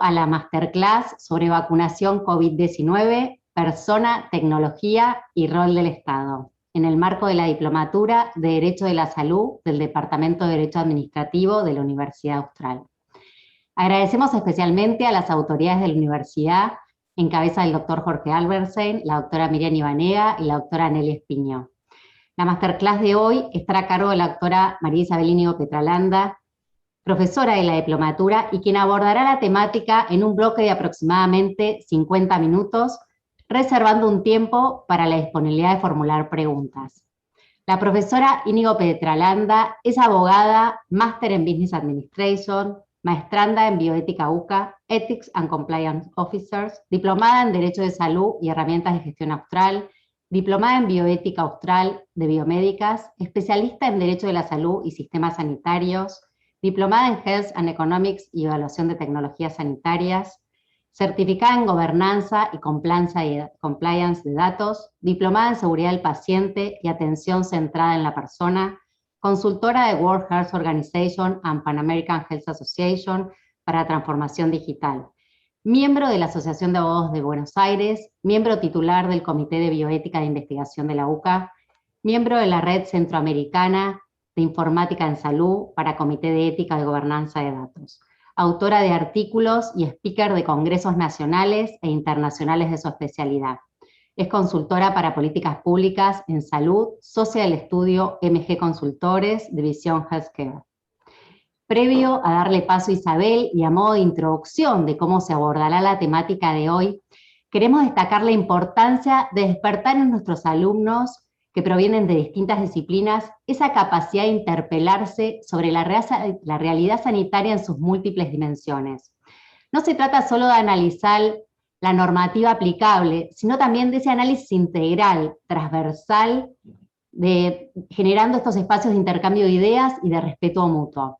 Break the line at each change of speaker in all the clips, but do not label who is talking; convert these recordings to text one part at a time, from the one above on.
a la masterclass sobre vacunación COVID-19, persona, tecnología y rol del Estado, en el marco de la Diplomatura de Derecho de la Salud del Departamento de Derecho Administrativo de la Universidad Austral. Agradecemos especialmente a las autoridades de la universidad, en cabeza del doctor Jorge Albertsen, la doctora Miriam Ibanega y la doctora Nelly Espiño. La masterclass de hoy estará a cargo de la doctora María Isabel Íñigo Petralanda, profesora de la diplomatura y quien abordará la temática en un bloque de aproximadamente 50 minutos, reservando un tiempo para la disponibilidad de formular preguntas. La profesora Íñigo Petralanda es abogada, máster en Business Administration, maestranda en Bioética UCA, Ethics and Compliance Officers, diplomada en Derecho de Salud y Herramientas de Gestión Austral, diplomada en Bioética Austral de Biomédicas, especialista en Derecho de la Salud y Sistemas Sanitarios, diplomada en Health and Economics y Evaluación de Tecnologías Sanitarias, certificada en Gobernanza y Compliance de Datos, diplomada en Seguridad del Paciente y Atención Centrada en la Persona, consultora de World Health Organization and Pan American Health Association para Transformación Digital, miembro de la Asociación de Abogados de Buenos Aires, miembro titular del Comité de Bioética de Investigación de la UCA, miembro de la Red Centroamericana de Informática en Salud para Comité de Ética de Gobernanza de Datos, autora de artículos y speaker de congresos nacionales e internacionales de su especialidad. Es consultora para políticas públicas en salud, socia del estudio MG Consultores, División Healthcare. Previo a darle paso a Isabel y a modo de introducción de cómo se abordará la temática de hoy, queremos destacar la importancia de despertar en nuestros alumnos que provienen de distintas disciplinas esa capacidad de interpelarse sobre la realidad sanitaria en sus múltiples dimensiones. No se trata solo de analizar la normativa aplicable, sino también de ese análisis integral, transversal, generando estos espacios de intercambio de ideas y de respeto mutuo.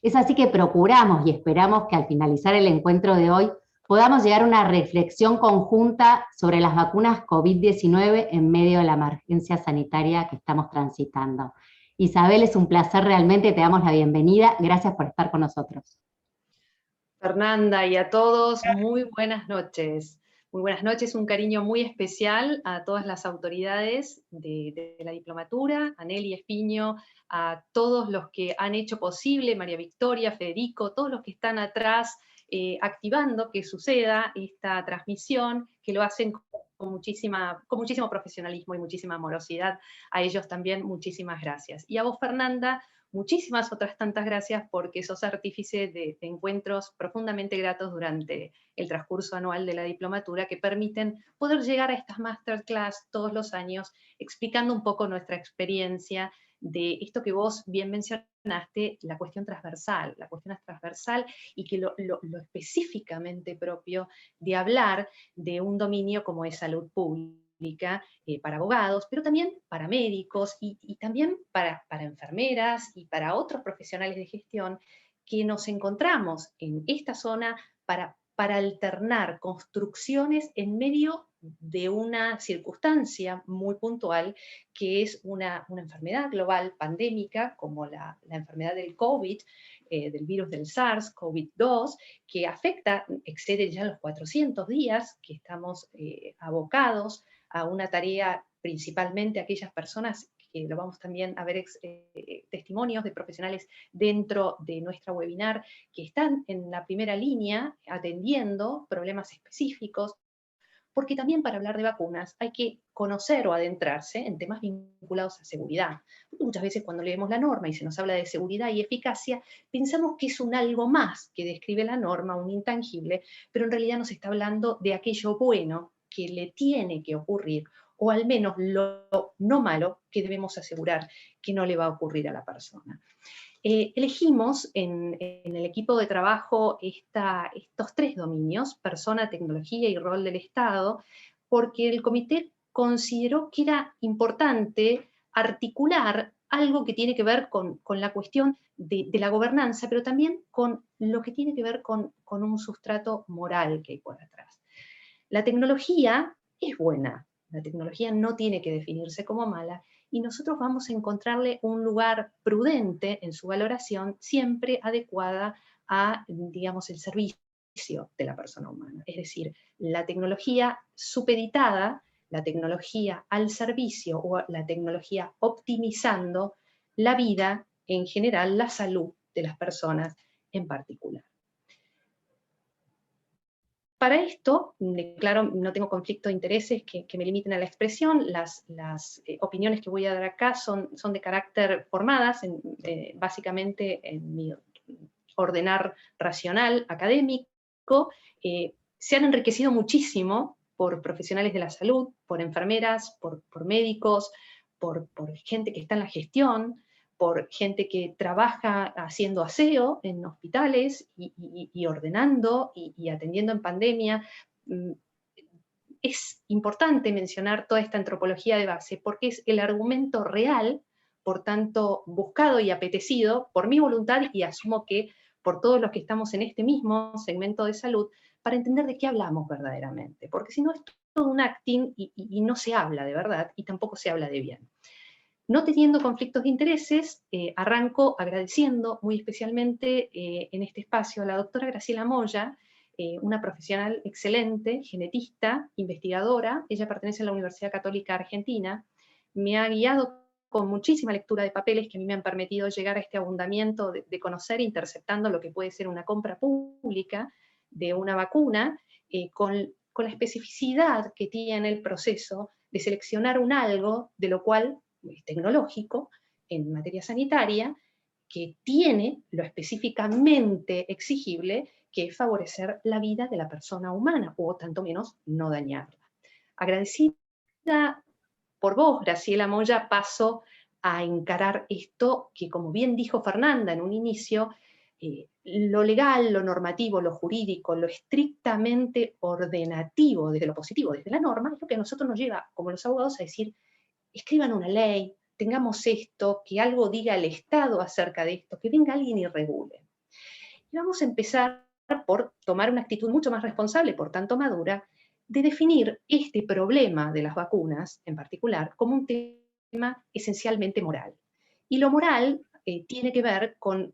Es así que procuramos y esperamos que al finalizar el encuentro de hoy podamos llegar a una reflexión conjunta sobre las vacunas COVID-19 en medio de la emergencia sanitaria que estamos transitando. Isabel, es un placer realmente, te damos la bienvenida, gracias por estar con nosotros.
Fernanda y a todos, muy buenas noches. Muy buenas noches, un cariño muy especial a todas las autoridades de la diplomatura, a Nelly Espiño, a todos los que han hecho posible, María Victoria, Federico, todos los que están atrás activando que suceda esta transmisión, que lo hacen con muchísimo profesionalismo y muchísima amorosidad. A ellos también muchísimas gracias. Y a vos, Fernanda, muchísimas otras tantas gracias porque sos artífice de encuentros profundamente gratos durante el transcurso anual de la diplomatura que permiten poder llegar a estas masterclass todos los años explicando un poco nuestra experiencia de esto que vos bien mencionaste, la cuestión transversal y que lo específicamente propio de hablar de un dominio como es salud pública, para abogados, pero también para médicos y también para enfermeras y para otros profesionales de gestión que nos encontramos en esta zona para alternar construcciones en medio de una circunstancia muy puntual que es una enfermedad global pandémica como la enfermedad del COVID, del virus del SARS-CoV-2, que afecta, excede ya los 400 días que estamos abocados a una tarea, principalmente aquellas personas que lo vamos también a ver testimonios de profesionales dentro de nuestra webinar que están en la primera línea atendiendo problemas específicos, porque también para hablar de vacunas hay que conocer o adentrarse en temas vinculados a seguridad. Porque muchas veces cuando leemos la norma y se nos habla de seguridad y eficacia, pensamos que es un algo más que describe la norma, un intangible, pero en realidad nos está hablando de aquello bueno que le tiene que ocurrir, o al menos lo no malo que debemos asegurar que no le va a ocurrir a la persona. Elegimos en el equipo de trabajo estos tres dominios, persona, tecnología y rol del Estado, porque el comité consideró que era importante articular algo que tiene que ver con la cuestión de la gobernanza, pero también con lo que tiene que ver con un sustrato moral que hay por atrás. La tecnología es buena, la tecnología no tiene que definirse como mala, y nosotros vamos a encontrarle un lugar prudente en su valoración, siempre adecuada a, digamos, el servicio de la persona humana. Es decir, la tecnología supeditada, la tecnología al servicio o la tecnología optimizando la vida en general, la salud de las personas en particular. Para esto, claro, no tengo conflicto de intereses que me limiten a la expresión. Las opiniones que voy a dar acá son de carácter formadas, básicamente en mi ordenar racional, académico. Se han enriquecido muchísimo por profesionales de la salud, por enfermeras, por médicos, por gente que está en la gestión, por gente que trabaja haciendo aseo en hospitales y ordenando y atendiendo en pandemia. Es importante mencionar toda esta antropología de base porque es el argumento real, por tanto buscado y apetecido por mi voluntad y asumo que por todos los que estamos en este mismo segmento de salud, para entender de qué hablamos verdaderamente, porque si no es todo un acting y no se habla de verdad y tampoco se habla de bien. No teniendo conflictos de intereses, arranco agradeciendo muy especialmente en este espacio a la doctora Graciela Moya, una profesional excelente, genetista, investigadora. Ella pertenece a la Universidad Católica Argentina. Me ha guiado con muchísima lectura de papeles que a mí me han permitido llegar a este abundamiento de conocer, interceptando lo que puede ser una compra pública de una vacuna, con la especificidad que tiene el proceso de seleccionar un algo de lo cual tecnológico en materia sanitaria que tiene lo específicamente exigible, que es favorecer la vida de la persona humana, o tanto menos no dañarla. Agradecida por vos, Graciela Moya, paso a encarar esto que, como bien dijo Fernanda en un inicio, lo legal, lo normativo, lo jurídico, lo estrictamente ordenativo desde lo positivo, desde la norma, es lo que a nosotros nos lleva, como los abogados, a decir: escriban una ley, tengamos esto, que algo diga el Estado acerca de esto, que venga alguien y regule. Y vamos a empezar por tomar una actitud mucho más responsable, por tanto madura, de definir este problema de las vacunas, en particular, como un tema esencialmente moral. Y lo moral tiene que ver con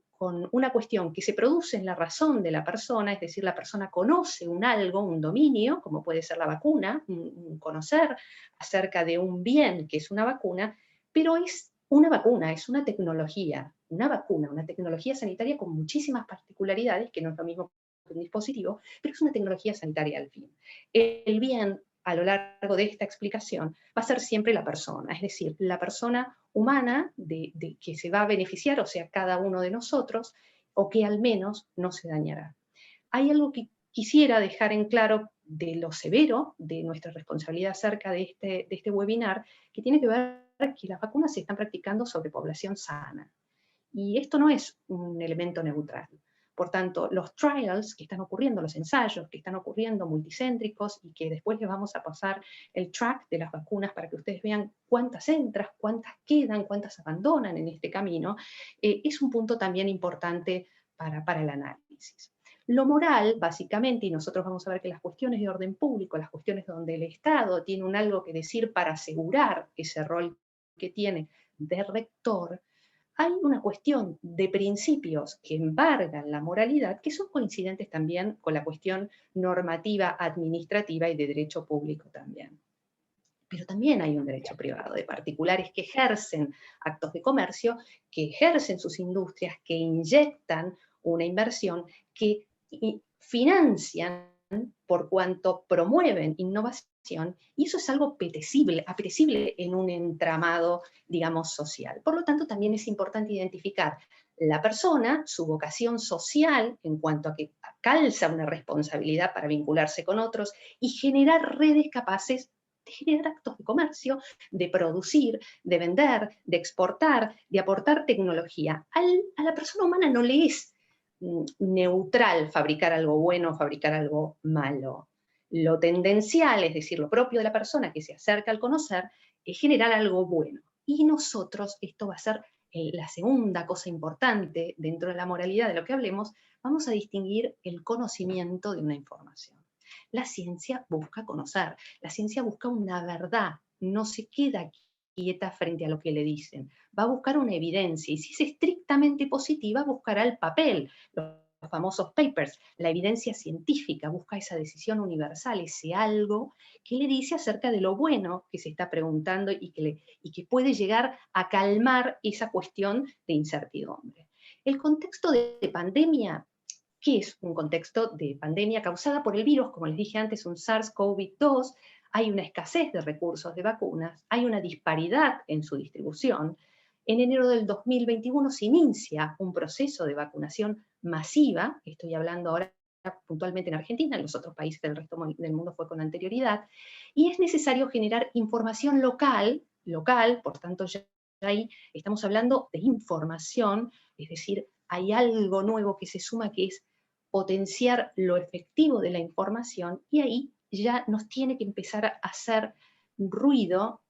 una cuestión que se produce en la razón de la persona, es decir, la persona conoce un algo, un dominio, como puede ser la vacuna, un conocer acerca de un bien que es una vacuna, pero es una vacuna, es una tecnología, una vacuna, una tecnología sanitaria con muchísimas particularidades, que no es lo mismo que un dispositivo, pero es una tecnología sanitaria al fin. El bien, a lo largo de esta explicación, va a ser siempre la persona, es decir, la persona humana de que se va a beneficiar, o sea, cada uno de nosotros, o que al menos no se dañará. Hay algo que quisiera dejar en claro de lo severo de nuestra responsabilidad acerca de este webinar, que tiene que ver que las vacunas se están practicando sobre población sana. Y esto no es un elemento neutral. Por tanto, los trials que están ocurriendo, los ensayos que están ocurriendo multicéntricos y que después les vamos a pasar el track de las vacunas para que ustedes vean cuántas entran, cuántas quedan, cuántas abandonan en este camino, es un punto también importante para el análisis. Lo moral, básicamente, y nosotros vamos a ver que las cuestiones de orden público, las cuestiones donde el Estado tiene un algo que decir para asegurar ese rol que tiene de rector, hay una cuestión de principios que embargan la moralidad que son coincidentes también con la cuestión normativa administrativa y de derecho público también. Pero también hay un derecho privado de particulares que ejercen actos de comercio, que ejercen sus industrias, que inyectan una inversión, que financian por cuanto promueven innovación, y eso es algo apetecible en un entramado, digamos, social. Por lo tanto, también es importante identificar la persona, su vocación social, en cuanto a que calza una responsabilidad para vincularse con otros y generar redes capaces de generar actos de comercio, de producir, de vender, de exportar, de aportar tecnología. A la persona humana no le es neutral fabricar algo bueno o fabricar algo malo. Lo tendencial, es decir, lo propio de la persona que se acerca al conocer, es generar algo bueno. Y nosotros, esto va a ser la segunda cosa importante dentro de la moralidad de lo que hablemos, vamos a distinguir el conocimiento de una información. La ciencia busca conocer, la ciencia busca una verdad, no se queda quieta frente a lo que le dicen, va a buscar una evidencia, y si es estrictamente positiva, buscará el papel, los famosos papers, la evidencia científica busca esa decisión universal, ese algo que le dice acerca de lo bueno que se está preguntando y que puede llegar a calmar esa cuestión de incertidumbre. El contexto de pandemia, ¿qué es un contexto de pandemia causada por el virus? Como les dije antes, un SARS-CoV-2, hay una escasez de recursos de vacunas, hay una disparidad en su distribución. En enero del 2021 se inicia un proceso de vacunación masiva, estoy hablando ahora puntualmente en Argentina, en los otros países del resto del mundo fue con anterioridad, y es necesario generar información local, por tanto ya ahí estamos hablando de información, es decir, hay algo nuevo que se suma que es potenciar lo efectivo de la información, y ahí ya nos tiene que empezar a hacer ruido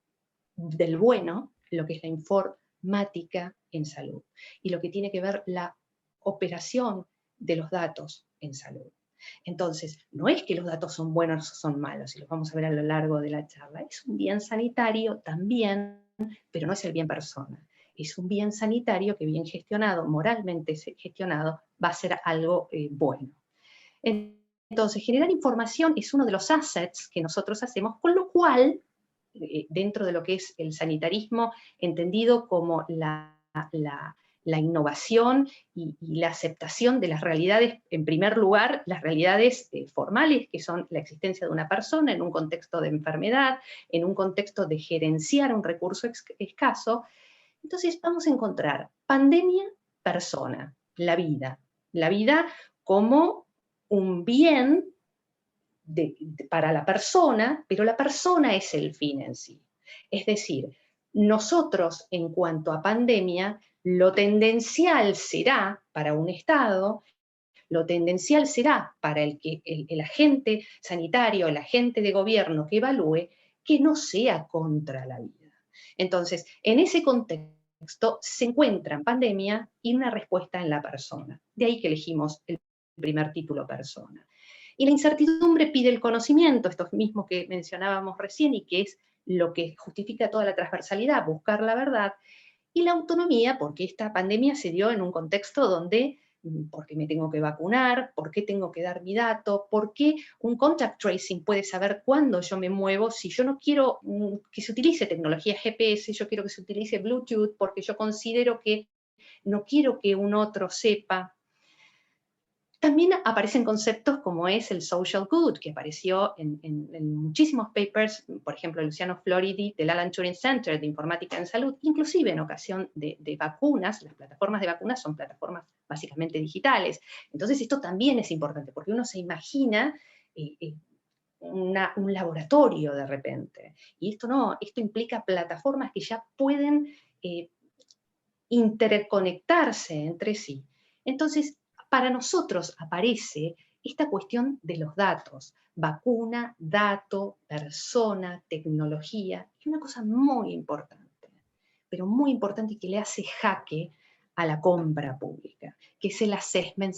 del bueno, lo que es la informática en salud, y lo que tiene que ver la operación de los datos en salud. Entonces, no es que los datos son buenos o son malos, y los vamos a ver a lo largo de la charla, es un bien sanitario también, pero no es el bien persona. Es un bien sanitario que bien gestionado, moralmente gestionado, va a ser algo bueno. Entonces, generar información es uno de los assets que nosotros hacemos, con lo cual, dentro de lo que es el sanitarismo, entendido como la innovación y la aceptación de las realidades, en primer lugar, las realidades formales, que son la existencia de una persona en un contexto de enfermedad, en un contexto de gerenciar un recurso escaso. Entonces vamos a encontrar pandemia, persona, la vida como un bien para la persona, pero la persona es el fin en sí. Es decir, nosotros en cuanto a pandemia, lo tendencial será para un Estado, lo tendencial será para el agente sanitario, el agente de gobierno que evalúe, que no sea contra la vida. Entonces, en ese contexto se encuentran pandemia y una respuesta en la persona. De ahí que elegimos el primer título, persona. Y la incertidumbre pide el conocimiento, esto mismo que mencionábamos recién y que es lo que justifica toda la transversalidad, buscar la verdad, y la autonomía, porque esta pandemia se dio en un contexto donde, ¿por qué me tengo que vacunar? ¿Por qué tengo que dar mi dato? ¿Por qué un contact tracing puede saber cuándo yo me muevo? Si yo no quiero que se utilice tecnología GPS, yo quiero que se utilice Bluetooth, porque yo considero que no quiero que un otro sepa. También aparecen conceptos como es el social good, que apareció en muchísimos papers, por ejemplo, Luciano Floridi del Alan Turing Center de Informática en Salud, inclusive en ocasión de vacunas. Las plataformas de vacunas son plataformas básicamente digitales. Entonces esto también es importante, porque uno se imagina un laboratorio de repente, y esto no, esto implica plataformas que ya pueden interconectarse entre sí. Entonces, para nosotros aparece esta cuestión de los datos, vacuna, dato, persona, tecnología, y una cosa muy importante, pero muy importante y que le hace jaque a la compra pública, que es el assessment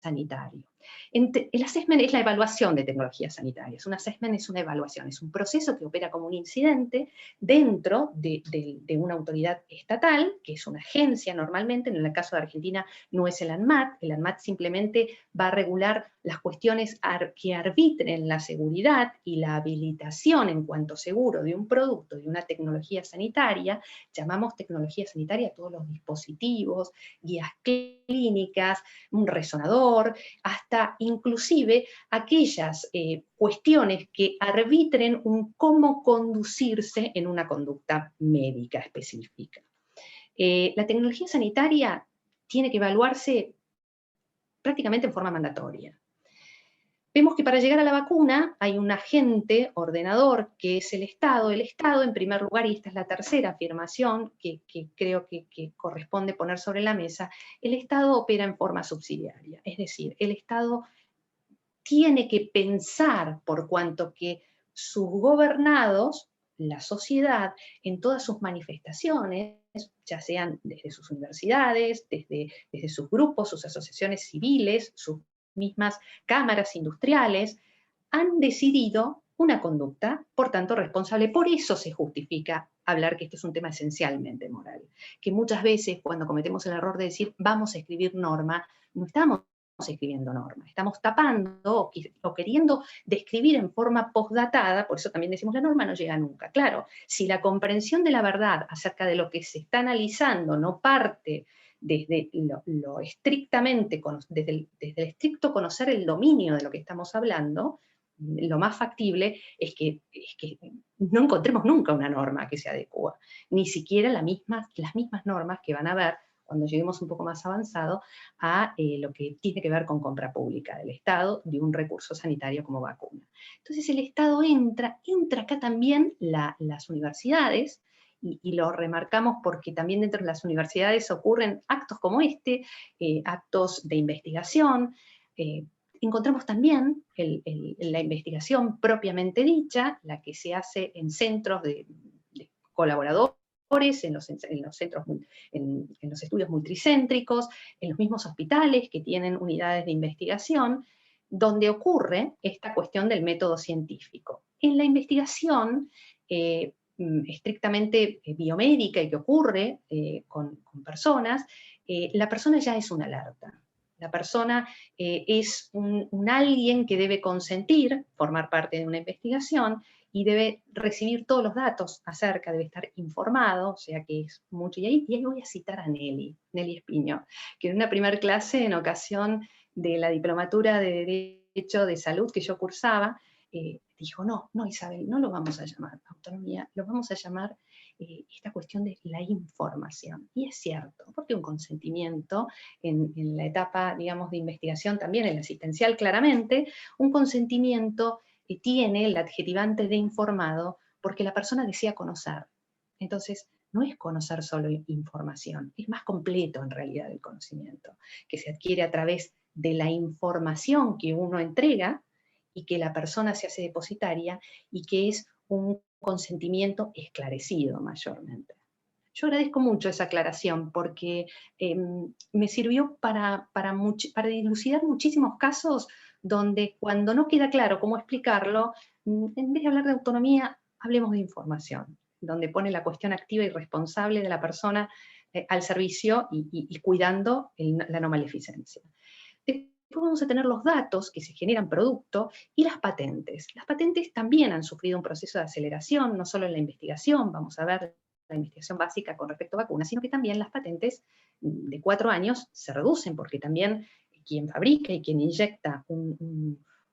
sanitario. El assessment es la evaluación de tecnologías sanitarias. Un assessment es una evaluación, es un proceso que opera como un incidente dentro de una autoridad estatal, que es una agencia normalmente. En el caso de Argentina no es el ANMAT simplemente va a regular las cuestiones que arbitren la seguridad y la habilitación en cuanto seguro de un producto, de una tecnología sanitaria. Llamamos tecnología sanitaria a todos los dispositivos, guías clínicas, un resonador, hasta inclusive aquellas cuestiones que arbitren cómo conducirse en una conducta médica específica. La tecnología sanitaria tiene que evaluarse prácticamente en forma mandatoria. Vemos que para llegar a la vacuna hay un agente ordenador que es el Estado. El Estado, en primer lugar, y esta es la tercera afirmación que creo que corresponde poner sobre la mesa, el Estado opera en forma subsidiaria. Es decir, el Estado tiene que pensar, por cuanto que sus gobernados, la sociedad, en todas sus manifestaciones, ya sean desde sus universidades, desde sus grupos, sus asociaciones civiles, sus mismas cámaras industriales, han decidido una conducta, por tanto, responsable. Por eso se justifica hablar que esto es un tema esencialmente moral. Que muchas veces, cuando cometemos el error de decir vamos a escribir norma, no estamos escribiendo normas, estamos tapando o queriendo describir en forma postdatada, por eso también decimos la norma no llega nunca. Claro, si la comprensión de la verdad acerca de lo que se está analizando no parte desde lo estrictamente, desde el estricto conocer el dominio de lo que estamos hablando, lo más factible es que no encontremos nunca una norma que se adecue, ni siquiera las mismas normas que van a haber cuando lleguemos un poco más avanzado a lo que tiene que ver con compra pública del Estado de un recurso sanitario como vacuna. Entonces el Estado entra acá también las universidades, y lo remarcamos porque también dentro de las universidades ocurren actos como este, actos de investigación. Encontramos también la investigación propiamente dicha, la que se hace en centros de colaboradores, en los centros, en los estudios multicéntricos, en los mismos hospitales que tienen unidades de investigación, donde ocurre esta cuestión del método científico. En la investigación estrictamente biomédica y que ocurre con personas, la persona ya es una alerta. La persona es un alguien que debe consentir formar parte de una investigación y debe recibir todos los datos acerca, debe estar informado, o sea que es mucho. Y ahí voy a citar a Nelly Espiño, que en una primera clase, en ocasión de la diplomatura de Derecho de Salud que yo cursaba, dijo, no, Isabel, no lo vamos a llamar autonomía, lo vamos a llamar esta cuestión de la información. Y es cierto, porque un consentimiento en la etapa, digamos, de investigación, también en la asistencial claramente, un consentimiento tiene el adjetivante de informado porque la persona desea conocer. Entonces, no es conocer solo información, es más completo en realidad el conocimiento, que se adquiere a través de la información que uno entrega y que la persona se hace depositaria y que es un consentimiento esclarecido mayormente. Yo agradezco mucho esa aclaración porque me sirvió para dilucidar muchísimos casos donde cuando no queda claro cómo explicarlo, en vez de hablar de autonomía, hablemos de información, donde pone la cuestión activa y responsable de la persona al servicio y cuidando la no maleficencia. Después vamos a tener los datos que se generan producto y las patentes. Las patentes también han sufrido un proceso de aceleración, no solo en la investigación, vamos a ver la investigación básica con respecto a vacunas, sino que también las patentes de 4 años se reducen, porque también quien fabrica y quien inyecta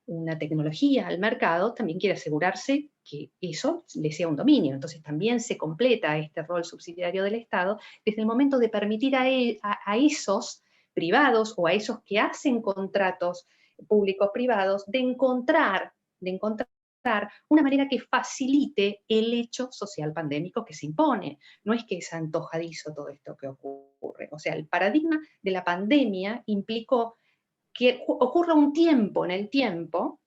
una tecnología al mercado también quiere asegurarse que eso le sea un dominio. Entonces también se completa este rol subsidiario del Estado desde el momento de permitir a esos privados o a esos que hacen contratos públicos-privados de encontrar una manera que facilite el hecho social pandémico que se impone. No es que es antojadizo todo esto que ocurre. O sea, el paradigma de la pandemia implicó que ocurra un tiempo en el tiempo,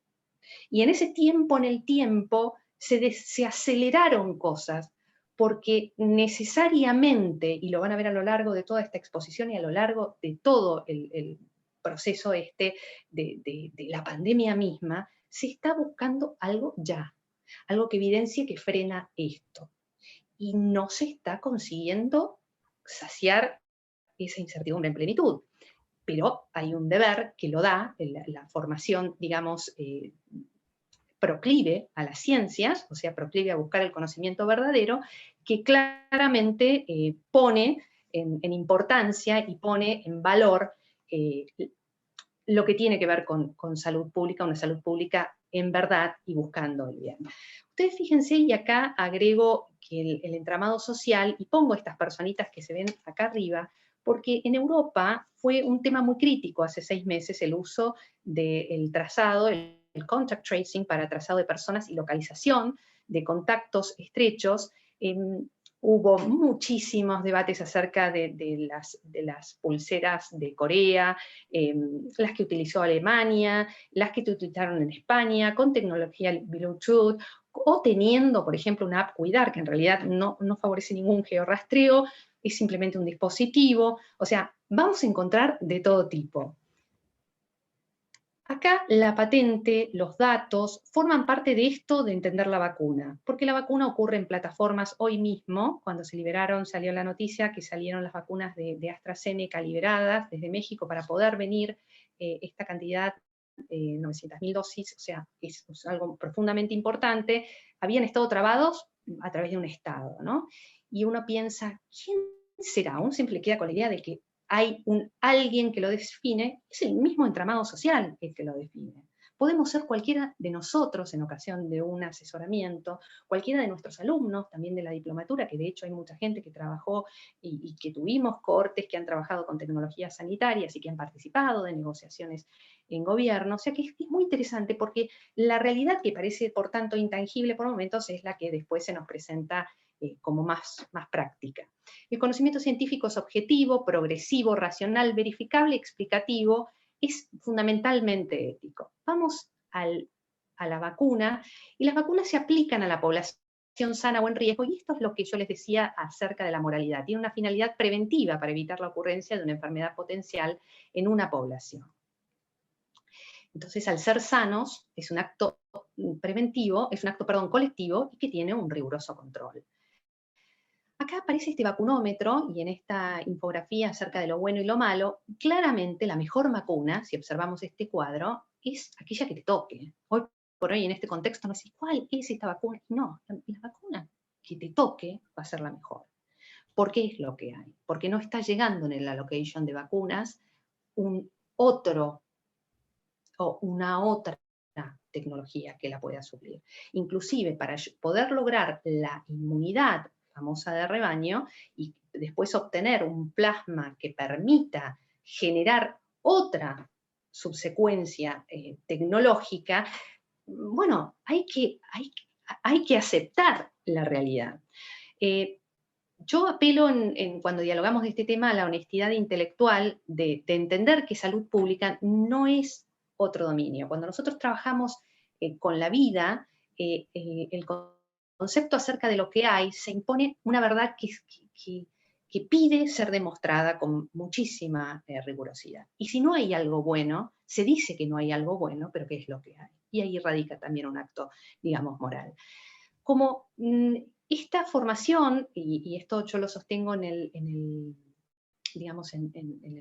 y en ese tiempo en el tiempo se aceleraron cosas, porque necesariamente, y lo van a ver a lo largo de toda esta exposición y a lo largo de todo el proceso de la pandemia misma, se está buscando algo ya, algo que evidencie que frena esto. Y no se está consiguiendo saciar esa incertidumbre en plenitud. Pero hay un deber que lo da la formación, digamos, proclive a las ciencias, o sea, proclive a buscar el conocimiento verdadero, que claramente pone en importancia y pone en valor lo que tiene que ver con salud pública, una salud pública en verdad y buscando el bien. Ustedes fíjense, y acá agrego que el entramado social, y pongo estas personitas que se ven acá arriba, porque en Europa fue un tema muy crítico hace 6 meses el uso del trazado, el contact tracing para trazado de personas y localización de contactos estrechos. Hubo muchísimos debates acerca de las pulseras de Corea, las que utilizó Alemania, las que utilizaron en España, con tecnología Bluetooth, o teniendo, por ejemplo, una app Cuidar, que en realidad no favorece ningún georrastreo, es simplemente un dispositivo. O sea, vamos a encontrar de todo tipo. Acá la patente, los datos, forman parte de esto de entender la vacuna, porque la vacuna ocurre en plataformas hoy mismo. Cuando se liberaron, salió la noticia que salieron las vacunas de AstraZeneca liberadas desde México para poder venir esta cantidad, 900.000 dosis, o sea, es algo profundamente importante, habían estado trabados a través de un Estado, ¿no? Y uno piensa, ¿quién será? Uno siempre queda con la idea de que hay alguien que lo define, es el mismo entramado social el que lo define. Podemos ser cualquiera de nosotros en ocasión de un asesoramiento, cualquiera de nuestros alumnos, también de la diplomatura, que de hecho hay mucha gente que trabajó y que tuvimos cohortes que han trabajado con tecnologías sanitarias y que han participado de negociaciones en gobierno. O sea que es muy interesante porque la realidad que parece, por tanto, intangible por momentos es la que después se nos presenta como más práctica. El conocimiento científico es objetivo, progresivo, racional, verificable, explicativo, es fundamentalmente ético. Vamos a la vacuna, y las vacunas se aplican a la población sana o en riesgo, y esto es lo que yo les decía acerca de la moralidad. Tiene una finalidad preventiva para evitar la ocurrencia de una enfermedad potencial en una población. Entonces, al ser sanos, es un acto preventivo, es un acto, perdón, colectivo, y que tiene un riguroso control. Acá aparece este vacunómetro, y en esta infografía acerca de lo bueno y lo malo, claramente la mejor vacuna, si observamos este cuadro, es aquella que te toque. Hoy por hoy, en este contexto, no sé cuál es esta vacuna. No, la vacuna que te toque va a ser la mejor. ¿Por qué es lo que hay? Porque no está llegando en el allocation de vacunas un otro o una otra tecnología que la pueda suplir. Inclusive para poder lograr la inmunidad famosa de rebaño y después obtener un plasma que permita generar otra subsecuencia tecnológica, bueno, hay que aceptar la realidad. Yo apelo cuando dialogamos de este tema a la honestidad intelectual de entender que salud pública no es otro dominio. Cuando nosotros trabajamos con la vida, el concepto acerca de lo que hay, se impone una verdad que pide ser demostrada con muchísima rigurosidad. Y si no hay algo bueno, se dice que no hay algo bueno, pero ¿qué es lo que hay? Y ahí radica también un acto, digamos, moral. Como esta formación, y esto yo lo sostengo en el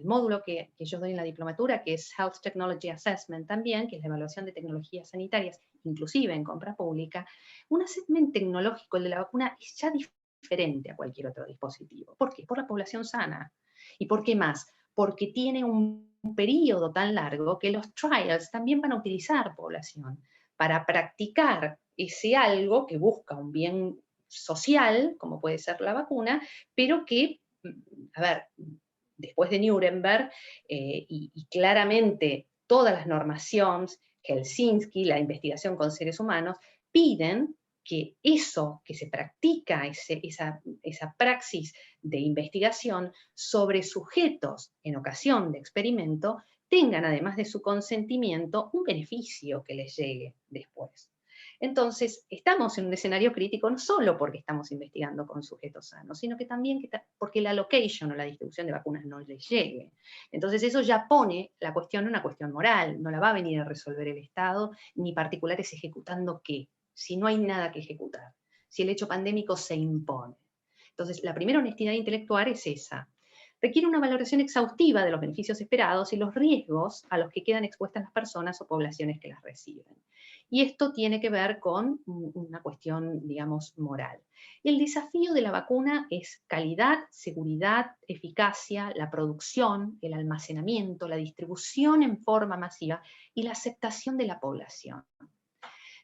módulo que yo doy en la diplomatura, que es Health Technology Assessment también, que es la evaluación de tecnologías sanitarias, inclusive en compra pública, un assessment tecnológico, el de la vacuna, es ya diferente a cualquier otro dispositivo. ¿Por qué? Por la población sana. ¿Y por qué más? Porque tiene un periodo tan largo que los trials también van a utilizar población para practicar ese algo que busca un bien social, como puede ser la vacuna, pero que, a ver, después de Nuremberg, y claramente todas las normaciones, Helsinki, la investigación con seres humanos, piden que eso que se practica, esa praxis de investigación sobre sujetos en ocasión de experimento, tengan, además de su consentimiento, un beneficio que les llegue después. Entonces, estamos en un escenario crítico no solo porque estamos investigando con sujetos sanos, sino que también porque la allocation o la distribución de vacunas no les llegue. Entonces, eso ya pone la cuestión una cuestión moral, no la va a venir a resolver el Estado, ni particulares ejecutando qué, si no hay nada que ejecutar, si el hecho pandémico se impone. Entonces, la primera honestidad intelectual es esa. Requiere una valoración exhaustiva de los beneficios esperados y los riesgos a los que quedan expuestas las personas o poblaciones que las reciben. Y esto tiene que ver con una cuestión, digamos, moral. El desafío de la vacuna es calidad, seguridad, eficacia, la producción, el almacenamiento, la distribución en forma masiva y la aceptación de la población.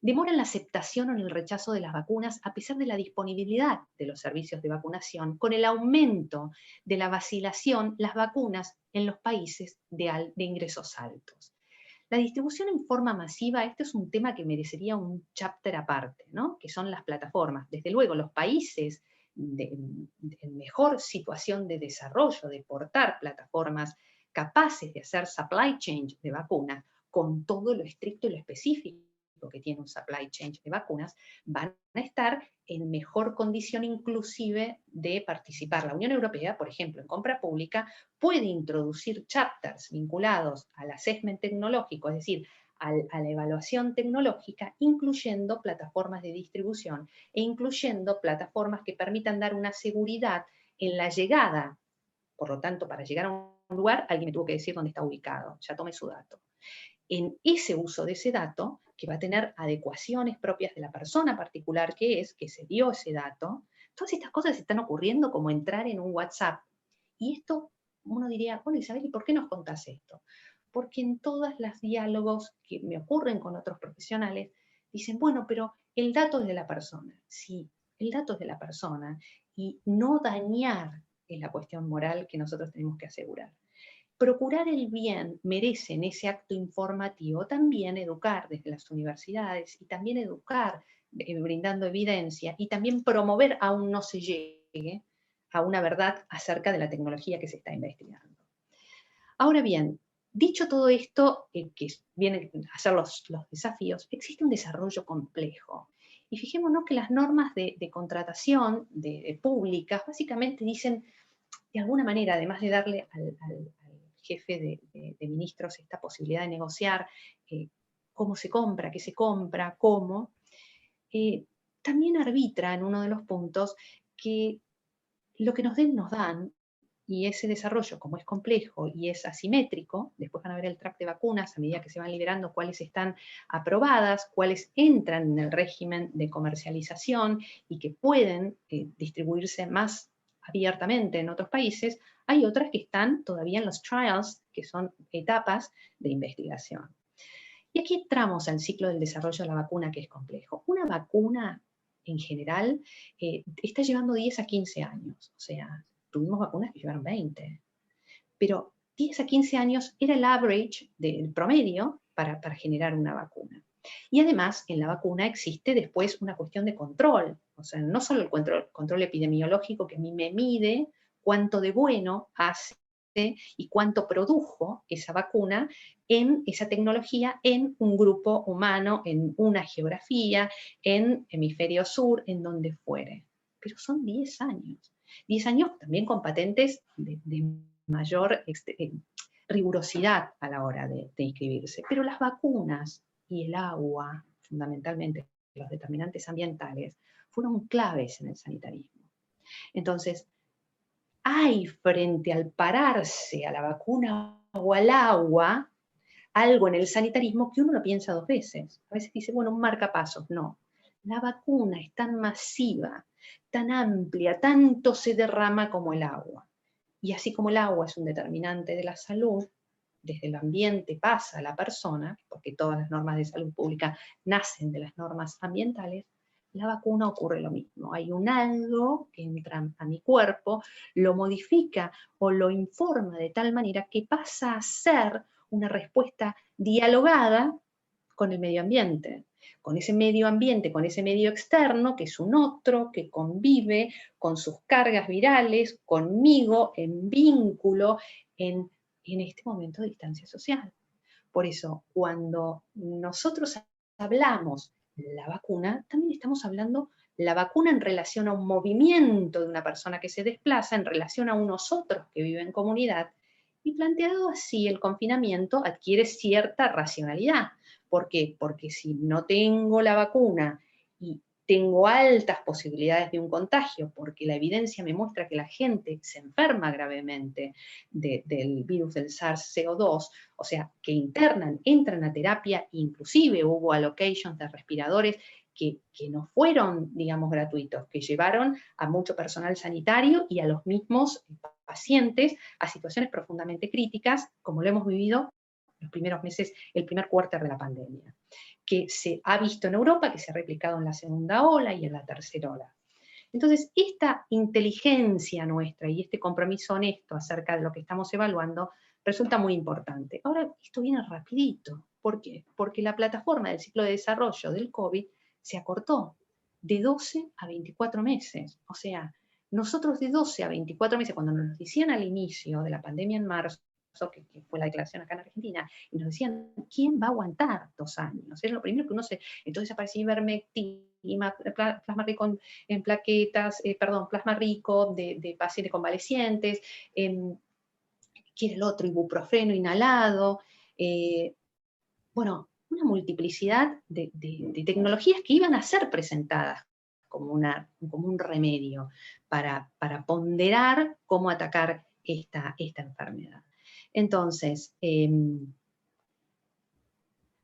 Demoran la aceptación o el rechazo de las vacunas a pesar de la disponibilidad de los servicios de vacunación, con el aumento de la vacilación, las vacunas en los países de ingresos altos. La distribución en forma masiva, este es un tema que merecería un chapter aparte, ¿no? Que son las plataformas. Desde luego, los países en mejor situación de desarrollo, de portar plataformas capaces de hacer supply chain de vacunas, con todo lo estricto y lo específico que tiene un supply chain de vacunas, van a estar en mejor condición inclusive de participar. La Unión Europea, por ejemplo, en compra pública, puede introducir chapters vinculados al assessment tecnológico, es decir, a la evaluación tecnológica, incluyendo plataformas de distribución e incluyendo plataformas que permitan dar una seguridad en la llegada. Por lo tanto, para llegar a un lugar, alguien me tuvo que decir dónde está ubicado, ya tomé su dato. En ese uso de ese dato, que va a tener adecuaciones propias de la persona particular que se dio ese dato, todas estas cosas están ocurriendo como entrar en un WhatsApp. Y esto, uno diría, bueno, Isabel, ¿y por qué nos contás esto? Porque en todos los diálogos que me ocurren con otros profesionales, dicen, bueno, pero el dato es de la persona. Sí, el dato es de la persona. Y no dañar es la cuestión moral que nosotros tenemos que asegurar. Procurar el bien merece en ese acto informativo también educar desde las universidades y también educar brindando evidencia y también promover aún no se llegue a una verdad acerca de la tecnología que se está investigando. Ahora bien, dicho todo esto, que viene a ser los desafíos, existe un desarrollo complejo. Y fijémonos que las normas de contratación públicas básicamente dicen, de alguna manera, además de darle al jefe de ministros esta posibilidad de negociar cómo se compra, qué se compra, cómo, también arbitra en uno de los puntos que lo que nos den, nos dan, y ese desarrollo, como es complejo y es asimétrico, después van a ver el track de vacunas a medida que se van liberando, cuáles están aprobadas, cuáles entran en el régimen de comercialización y que pueden distribuirse más abiertamente en otros países, hay otras que están todavía en los trials, que son etapas de investigación. Y aquí entramos al ciclo del desarrollo de la vacuna, que es complejo. Una vacuna, en general, está llevando 10 a 15 años. O sea, tuvimos vacunas que llevaron 20. Pero 10 a 15 años era el average, del promedio, para generar una vacuna. Y además, en la vacuna existe después una cuestión de control. O sea, no solo el control epidemiológico que a mí me mide cuánto de bueno hace y cuánto produjo esa vacuna en esa tecnología en un grupo humano, en una geografía, en hemisferio sur, en donde fuere. Pero son 10 años. 10 años también con patentes de mayor rigurosidad a la hora de inscribirse. Pero las vacunas y el agua, fundamentalmente los determinantes ambientales, fueron claves en el sanitarismo. Entonces, hay frente al pararse a la vacuna o al agua, algo en el sanitarismo que uno lo piensa dos veces. A veces dice, bueno, un marcapasos. No. La vacuna es tan masiva, tan amplia, tanto se derrama como el agua. Y así como el agua es un determinante de la salud, desde el ambiente pasa a la persona, porque todas las normas de salud pública nacen de las normas ambientales, la vacuna ocurre lo mismo. Hay un algo que entra a mi cuerpo, lo modifica o lo informa de tal manera que pasa a ser una respuesta dialogada con el medio ambiente. Con ese medio ambiente, con ese medio externo, que es un otro, que convive con sus cargas virales, conmigo, en vínculo, en este momento de distancia social. Por eso, cuando nosotros hablamos de la vacuna, también estamos hablando la vacuna en relación a un movimiento de una persona que se desplaza, en relación a unos otros que viven en comunidad, y planteado así, el confinamiento adquiere cierta racionalidad. ¿Por qué? Porque si no tengo la vacuna y tengo altas posibilidades de un contagio, porque la evidencia me muestra que la gente se enferma gravemente del virus del SARS-CoV-2, o sea, que entran a terapia, inclusive hubo allocations de respiradores que no fueron, digamos, gratuitos, que llevaron a mucho personal sanitario y a los mismos pacientes a situaciones profundamente críticas, como lo hemos vivido los primeros meses, el primer cuarter de la pandemia, que se ha visto en Europa, que se ha replicado en la segunda ola y en la tercera ola. Entonces, esta inteligencia nuestra y este compromiso honesto acerca de lo que estamos evaluando resulta muy importante. Ahora, esto viene rapidito. ¿Por qué? Porque la plataforma del ciclo de desarrollo del COVID se acortó de 12 a 24 meses. O sea, nosotros de 12 a 24 meses, cuando nos decían al inicio de la pandemia en marzo, que fue la declaración acá en Argentina, y nos decían, ¿quién va a aguantar 2 años? Es lo primero que uno se... Entonces aparecía ivermectina, plasma rico en plaquetas, plasma rico de pacientes convalecientes, ¿qué era el otro? Ibuprofeno inhalado, bueno, una multiplicidad de tecnologías que iban a ser presentadas como un remedio para ponderar cómo atacar esta enfermedad. Entonces,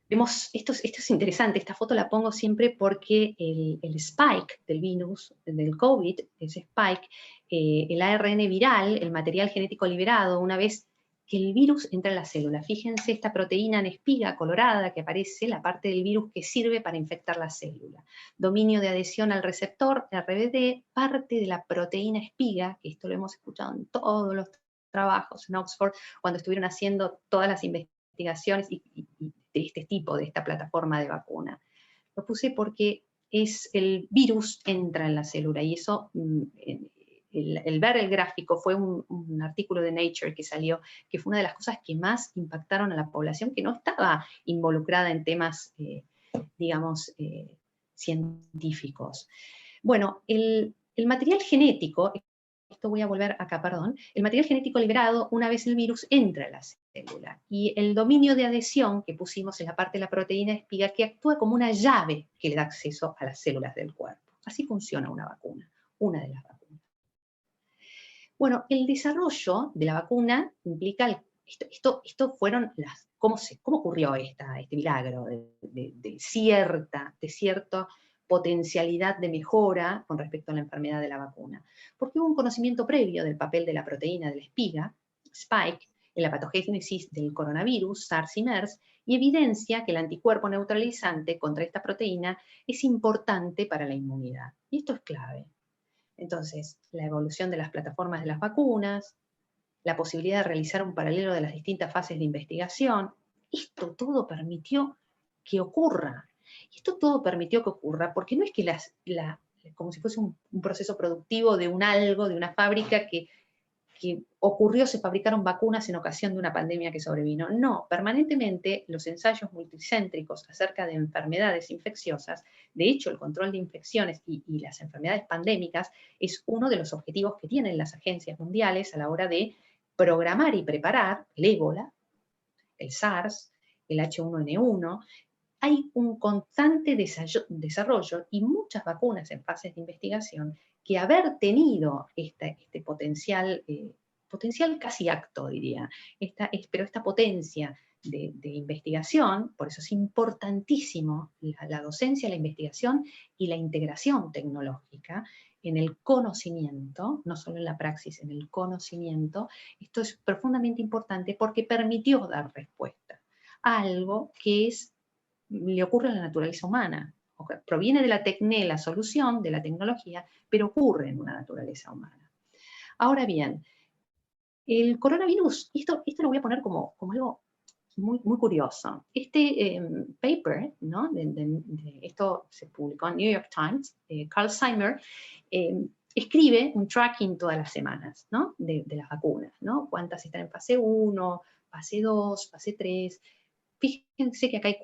vemos, esto es interesante, esta foto la pongo siempre porque el spike del virus, del COVID, ese spike, el ARN viral, el material genético liberado, una vez que el virus entra en la célula. Fíjense esta proteína en espiga colorada que aparece, la parte del virus que sirve para infectar la célula. Dominio de adhesión al receptor, RBD, parte de la proteína espiga, que esto lo hemos escuchado en todos los trabajos en Oxford, cuando estuvieron haciendo todas las investigaciones y de este tipo, de esta plataforma de vacuna. Lo puse porque el virus entra en la célula y eso, el ver el gráfico fue un artículo de Nature que salió, que fue una de las cosas que más impactaron a la población que no estaba involucrada en temas, digamos, científicos. Bueno, el material genético, esto voy a volver acá, perdón, el material genético liberado una vez el virus entra en la célula y el dominio de adhesión que pusimos en la parte de la proteína espiga que actúa como una llave que le da acceso a las células del cuerpo. Así funciona una vacuna, una de las vacunas. Bueno, el desarrollo de la vacuna implica, esto fueron las, ¿cómo ocurrió este milagro de cierta potencialidad de mejora con respecto a la enfermedad de la vacuna? Porque hubo un conocimiento previo del papel de la proteína de la espiga, spike, en la patogénesis del coronavirus, SARS y MERS, y evidencia que el anticuerpo neutralizante contra esta proteína es importante para la inmunidad. Y esto es clave. Entonces, la evolución de las plataformas de las vacunas, la posibilidad de realizar un paralelo de las distintas fases de investigación, esto todo permitió que ocurra. Y esto todo permitió que ocurra porque no es que como si fuese un proceso productivo de un algo, de una fábrica que ocurrió, se fabricaron vacunas en ocasión de una pandemia que sobrevino. No, permanentemente los ensayos multicéntricos acerca de enfermedades infecciosas, de hecho el control de infecciones y las enfermedades pandémicas es uno de los objetivos que tienen las agencias mundiales a la hora de programar y preparar el ébola, el SARS, el H1N1. Hay un constante desarrollo y muchas vacunas en fases de investigación que haber tenido este potencial, potencial casi acto, diría, pero esta potencia de investigación, por eso es importantísimo la docencia, la investigación y la integración tecnológica en el conocimiento, no solo en la praxis, en el conocimiento. Esto es profundamente importante porque permitió dar respuesta a algo que le ocurre a la naturaleza humana. Proviene de la la solución de la tecnología, pero ocurre en una naturaleza humana. Ahora bien, el coronavirus, esto lo voy a poner como algo muy, muy curioso. Este paper, ¿no? Esto se publicó en New York Times, Carl Zeimer, escribe un tracking todas las semanas, ¿no? de las vacunas, ¿no? Cuántas están en fase 1, fase 2, fase 3. Fíjense que acá hay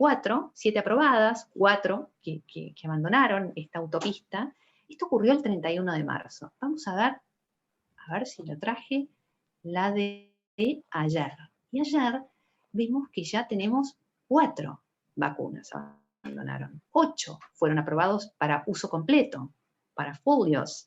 7 aprobadas, 4 que abandonaron esta autopista. Esto ocurrió el 31 de marzo. Vamos a ver si lo traje, la de ayer. Y ayer vimos que ya tenemos 4 vacunas abandonaron. 8 fueron aprobados para uso completo, para full use.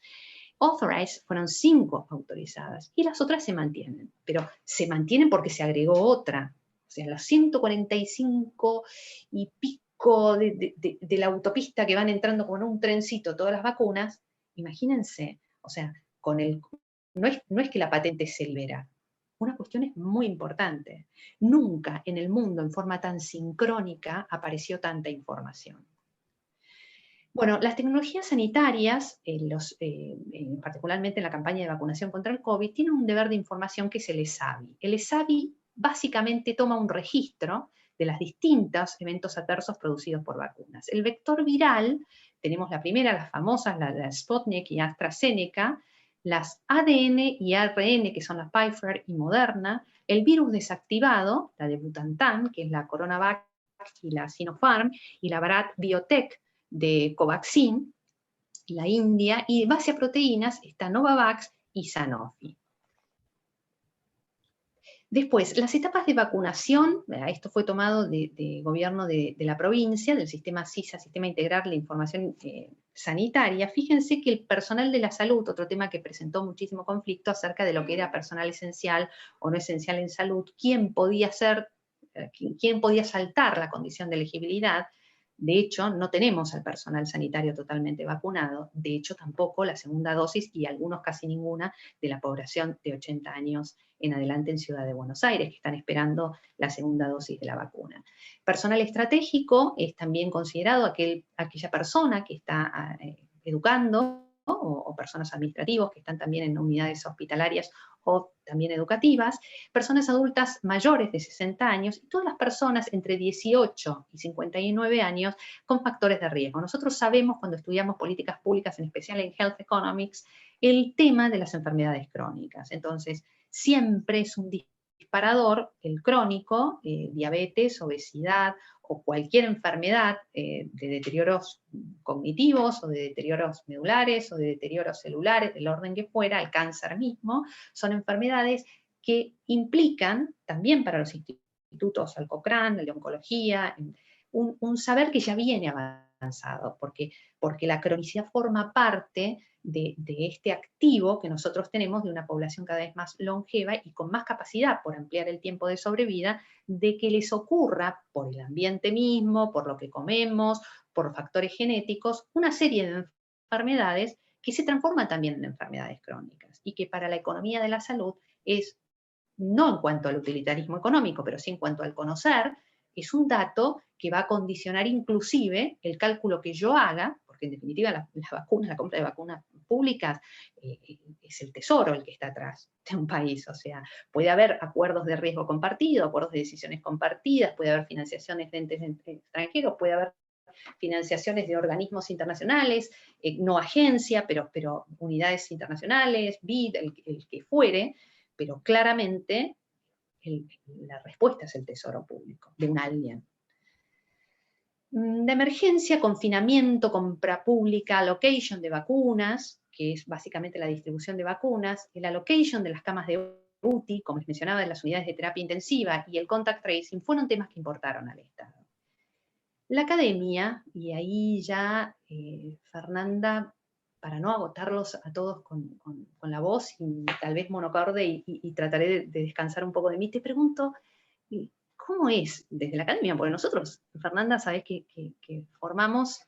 Authorized fueron 5 autorizadas y las otras se mantienen, pero se mantienen porque se agregó otra. O sea, los 145 y pico de la autopista que van entrando con un trencito todas las vacunas, imagínense, o sea, no es que la patente se libera. Una cuestión es muy importante. Nunca en el mundo en forma tan sincrónica apareció tanta información. Bueno, las tecnologías sanitarias, particularmente en la campaña de vacunación contra el COVID, tienen un deber de información que es el ESAVI. El ESAVI básicamente toma un registro de los distintos eventos adversos producidos por vacunas. El vector viral, tenemos la primera, las famosas, la Sputnik y AstraZeneca, las ADN y ARN, que son la Pfizer y Moderna, el virus desactivado, la de Butantan, que es la CoronaVac y la Sinopharm, y la Bharat Biotech de Covaxin, la India, y base a proteínas está Novavax y Sanofi. Después, las etapas de vacunación, esto fue tomado de gobierno de la provincia, del sistema SISA, Sistema Integral de Información Sanitaria. Fíjense que el personal de la salud, otro tema que presentó muchísimo conflicto acerca de lo que era personal esencial o no esencial en salud, quién podía saltar la condición de elegibilidad. De hecho, no tenemos al personal sanitario totalmente vacunado, de hecho tampoco la segunda dosis y algunos casi ninguna de la población de 80 años en adelante en Ciudad de Buenos Aires, que están esperando la segunda dosis de la vacuna. Personal estratégico es también considerado aquella persona que está educando, ¿no? o personas administrativos que están también en unidades hospitalarias o también educativas, personas adultas mayores de 60 años y todas las personas entre 18 y 59 años con factores de riesgo. Nosotros sabemos cuando estudiamos políticas públicas, en especial en Health Economics, el tema de las enfermedades crónicas. Entonces, siempre es un disparador el crónico, diabetes, obesidad o cualquier enfermedad de deterioros cognitivos o de deterioros medulares o de deterioros celulares, del orden que fuera, el cáncer mismo, son enfermedades que implican también para los institutos, al Cochrane, de oncología, un saber que ya viene avanzado, porque la cronicidad forma parte de este activo que nosotros tenemos de una población cada vez más longeva y con más capacidad por ampliar el tiempo de sobrevida, de que les ocurra por el ambiente mismo, por lo que comemos, por factores genéticos, una serie de enfermedades que se transforman también en enfermedades crónicas y que para la economía de la salud es, no en cuanto al utilitarismo económico, pero sí en cuanto al conocer, es un dato que va a condicionar inclusive el cálculo que yo haga, porque en definitiva la compra de vacunas públicas es el tesoro el que está atrás de un país. O sea, puede haber acuerdos de riesgo compartido, acuerdos de decisiones compartidas, puede haber financiaciones de entes extranjeros, puede haber financiaciones de organismos internacionales, no agencia, pero unidades internacionales, BID, el que fuere, pero claramente la respuesta es el tesoro público de un alguien. De emergencia, confinamiento, compra pública, allocation de vacunas, que es básicamente la distribución de vacunas, el allocation de las camas de UTI, como les mencionaba, de las unidades de terapia intensiva, y el contact tracing fueron temas que importaron al Estado. La academia, y ahí ya, Fernanda, para no agotarlos a todos con la voz, y tal vez monocorde, y trataré de descansar un poco de mí, te pregunto, ¿cómo es desde la academia? Porque nosotros, Fernanda, sabés que formamos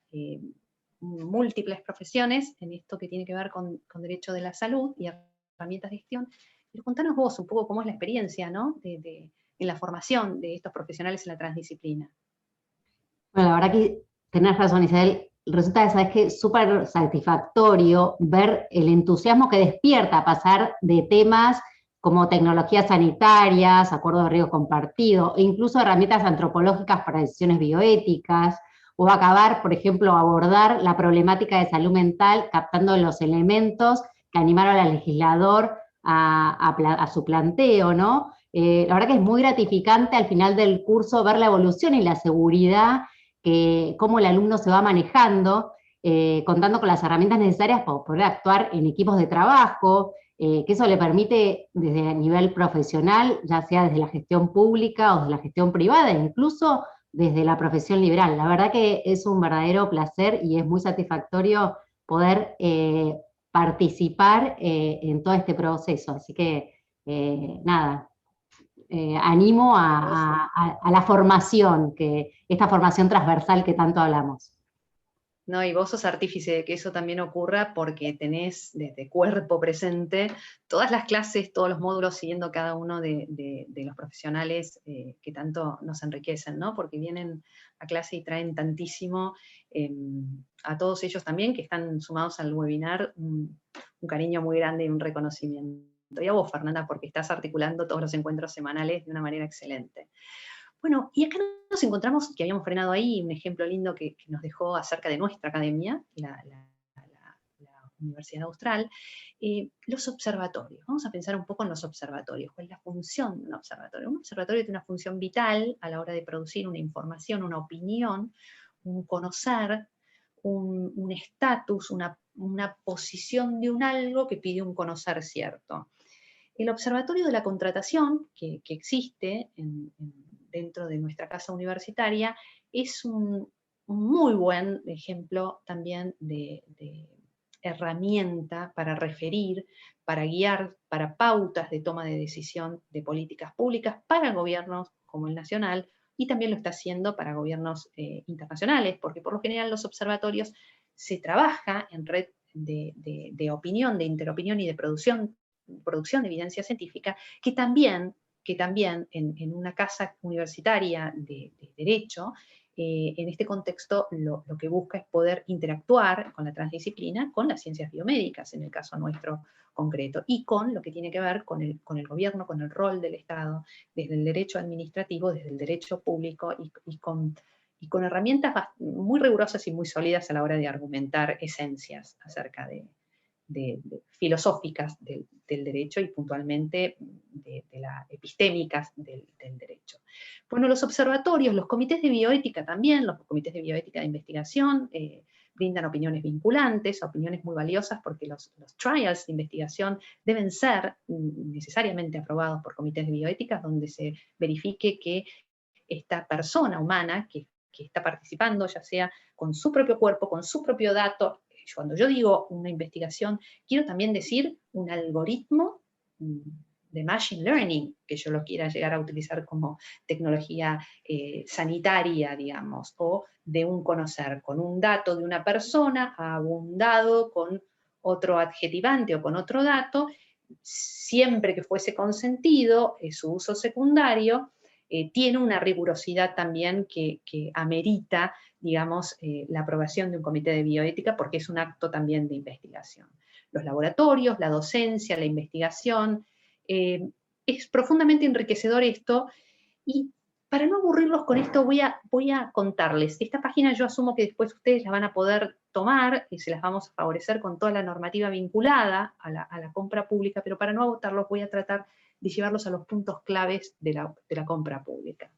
múltiples profesiones en esto que tiene que ver con derecho de la salud y herramientas de gestión, pero contanos vos un poco cómo es la experiencia, ¿no? en la formación de estos profesionales en la transdisciplina.
Bueno, la verdad que tenés razón, Isabel. Resulta, ¿sabes qué? Súper satisfactorio ver el entusiasmo que despierta pasar de temas como tecnologías sanitarias, acuerdos de riesgo compartido, e incluso herramientas antropológicas para decisiones bioéticas, o acabar, por ejemplo, abordar la problemática de salud mental captando los elementos que animaron al legislador a su planteo, ¿no? La verdad que es muy gratificante al final del curso ver la evolución y la seguridad, cómo el alumno se va manejando, contando con las herramientas necesarias para poder actuar en equipos de trabajo, que eso le permite desde el nivel profesional, ya sea desde la gestión pública o desde la gestión privada, incluso desde la profesión liberal. La verdad que es un verdadero placer y es muy satisfactorio poder participar en todo este proceso. Así que, nada, animo a la formación, esta formación transversal que tanto hablamos.
No, y vos sos artífice de que eso también ocurra porque tenés desde cuerpo presente todas las clases, todos los módulos, siguiendo cada uno de los profesionales que tanto nos enriquecen, ¿no? Porque vienen a clase y traen tantísimo, a todos ellos también que están sumados al webinar, un cariño muy grande y un reconocimiento. Y a vos, Fernanda, porque estás articulando todos los encuentros semanales de una manera excelente. Bueno, y acá nos encontramos, que habíamos frenado ahí, un ejemplo lindo que nos dejó acerca de nuestra academia, la Universidad Austral, los observatorios. Vamos a pensar un poco en los observatorios. ¿Cuál es la función de un observatorio? Un observatorio tiene una función vital a la hora de producir una información, una opinión, un conocer, un estatus, una posición de un algo que pide un conocer cierto. El Observatorio de la Contratación, que existe dentro de nuestra casa universitaria, es un muy buen ejemplo también de herramienta para referir, para guiar, para pautas de toma de decisión de políticas públicas para gobiernos como el nacional, y también lo está haciendo para gobiernos internacionales, porque por lo general los observatorios se trabaja en red de opinión, de interopinión y de producción de evidencia científica, que también en una casa universitaria de derecho, en este contexto lo que busca es poder interactuar con la transdisciplina, con las ciencias biomédicas, en el caso nuestro concreto, y con lo que tiene que ver con el gobierno, con el rol del Estado, desde el derecho administrativo, desde el derecho público, y con herramientas muy rigurosas y muy sólidas a la hora de argumentar esencias acerca de filosóficas del derecho y puntualmente de las epistémicas del derecho. Bueno, los observatorios, los comités de bioética también, los comités de bioética de investigación, brindan opiniones vinculantes, opiniones muy valiosas, porque los trials de investigación deben ser necesariamente aprobados por comités de bioética, donde se verifique que esta persona humana que está participando, ya sea con su propio cuerpo, con su propio dato. Cuando yo digo una investigación, quiero también decir un algoritmo de machine learning, que yo lo quiera llegar a utilizar como tecnología sanitaria, digamos, o de un conocer, con un dato de una persona abundado con otro adjetivante o con otro dato, siempre que fuese consentido su uso secundario, tiene una rigurosidad también que amerita, digamos, la aprobación de un comité de bioética, porque es un acto también de investigación. Los laboratorios, la docencia, la investigación, es profundamente enriquecedor esto, y para no aburrirlos con esto voy a contarles. Esta página yo asumo que después ustedes la van a poder tomar y se las vamos a favorecer con toda la normativa vinculada a la compra pública, pero para no agotarlos voy a tratar de llevarlos a los puntos claves de la compra pública.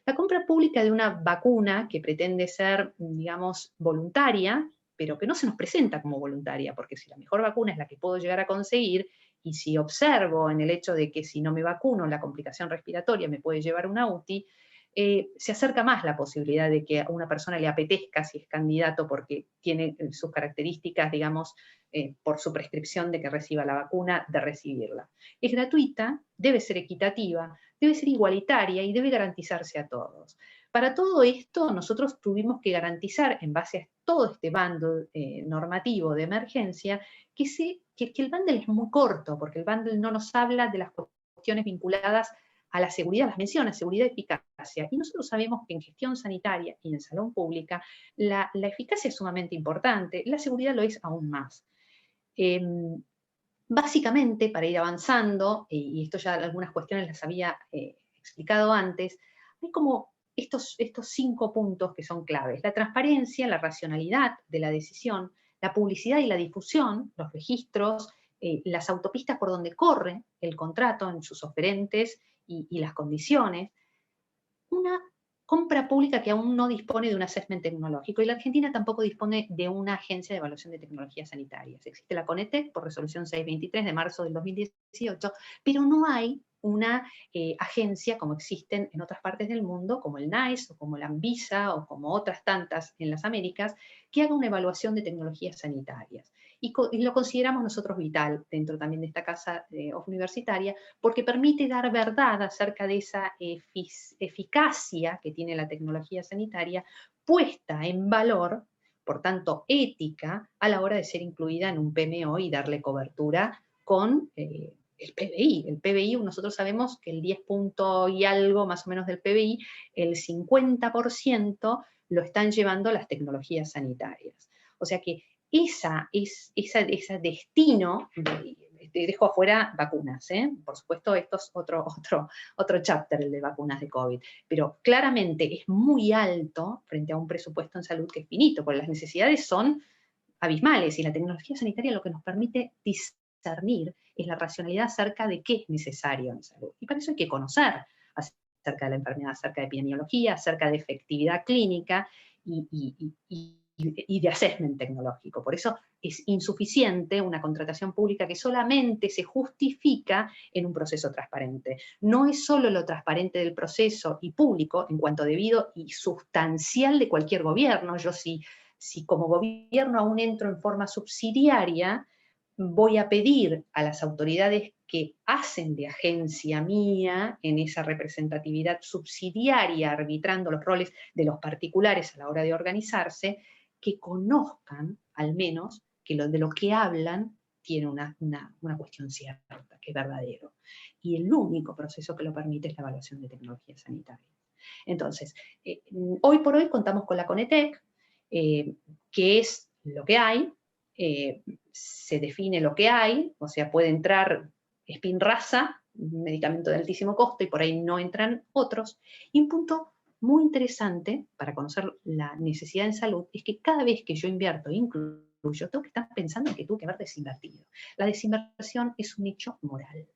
La compra pública de una vacuna que pretende ser, digamos, voluntaria, pero que no se nos presenta como voluntaria, porque si la mejor vacuna es la que puedo llegar a conseguir, y si observo en el hecho de que si no me vacuno la complicación respiratoria me puede llevar a una UTI, se acerca más la posibilidad de que a una persona le apetezca, si es candidato porque tiene sus características, digamos, por su prescripción de que reciba la vacuna, de recibirla. Es gratuita, debe ser equitativa, debe ser igualitaria y debe garantizarse a todos. Para todo esto, nosotros tuvimos que garantizar, en base a todo este bundle normativo de emergencia, que el bundle es muy corto, porque el bundle no nos habla de las cuestiones vinculadas a la seguridad, las menciona seguridad y eficacia. Y nosotros sabemos que en gestión sanitaria y en salud pública la eficacia es sumamente importante, la seguridad lo es aún más. Básicamente, para ir avanzando, y esto ya algunas cuestiones las había explicado antes, hay como estos 5 puntos que son claves: la transparencia, la racionalidad de la decisión, la publicidad y la difusión, los registros, las autopistas por donde corre el contrato en sus oferentes y las condiciones. Una compra pública que aún no dispone de un assessment tecnológico, y la Argentina tampoco dispone de una agencia de evaluación de tecnologías sanitarias. Existe la CONETEC por resolución 623 de marzo del 2018, pero no hay una agencia como existen en otras partes del mundo, como el NICE, o como la ANVISA, o como otras tantas en las Américas, que haga una evaluación de tecnologías sanitarias. Y lo consideramos nosotros vital dentro también de esta casa universitaria, porque permite dar verdad acerca de esa eficacia que tiene la tecnología sanitaria, puesta en valor, por tanto ética, a la hora de ser incluida en un PMO y darle cobertura con el PBI. El PBI, nosotros sabemos que el 10 punto y algo más o menos del PBI, el 50% lo están llevando las tecnologías sanitarias. O sea que ese destino, dejo afuera vacunas, por supuesto esto es otro chapter, el de vacunas de COVID, pero claramente es muy alto frente a un presupuesto en salud que es finito, porque las necesidades son abismales, y la tecnología sanitaria lo que nos permite discernir es la racionalidad acerca de qué es necesario en salud, y para eso hay que conocer acerca de la enfermedad, acerca de epidemiología, acerca de efectividad clínica, y y de assessment tecnológico. Por eso es insuficiente una contratación pública que solamente se justifica en un proceso transparente. No es solo lo transparente del proceso y público en cuanto debido y sustancial de cualquier gobierno. Yo si como gobierno aún entro en forma subsidiaria, voy a pedir a las autoridades que hacen de agencia mía en esa representatividad subsidiaria, arbitrando los roles de los particulares a la hora de organizarse, que conozcan al menos que de lo que hablan tiene una cuestión cierta, que es verdadero. Y el único proceso que lo permite es la evaluación de tecnologías sanitarias. Entonces, hoy por hoy contamos con la CONETEC, que es lo que hay, se define lo que hay, o sea, puede entrar Spinraza, un medicamento de altísimo costo, y por ahí no entran otros. Y un punto muy interesante para conocer la necesidad en salud es que cada vez que yo invierto, incluyo, tengo que estar pensando en que tuve que haber desinvertido. La desinversión es un hecho moral.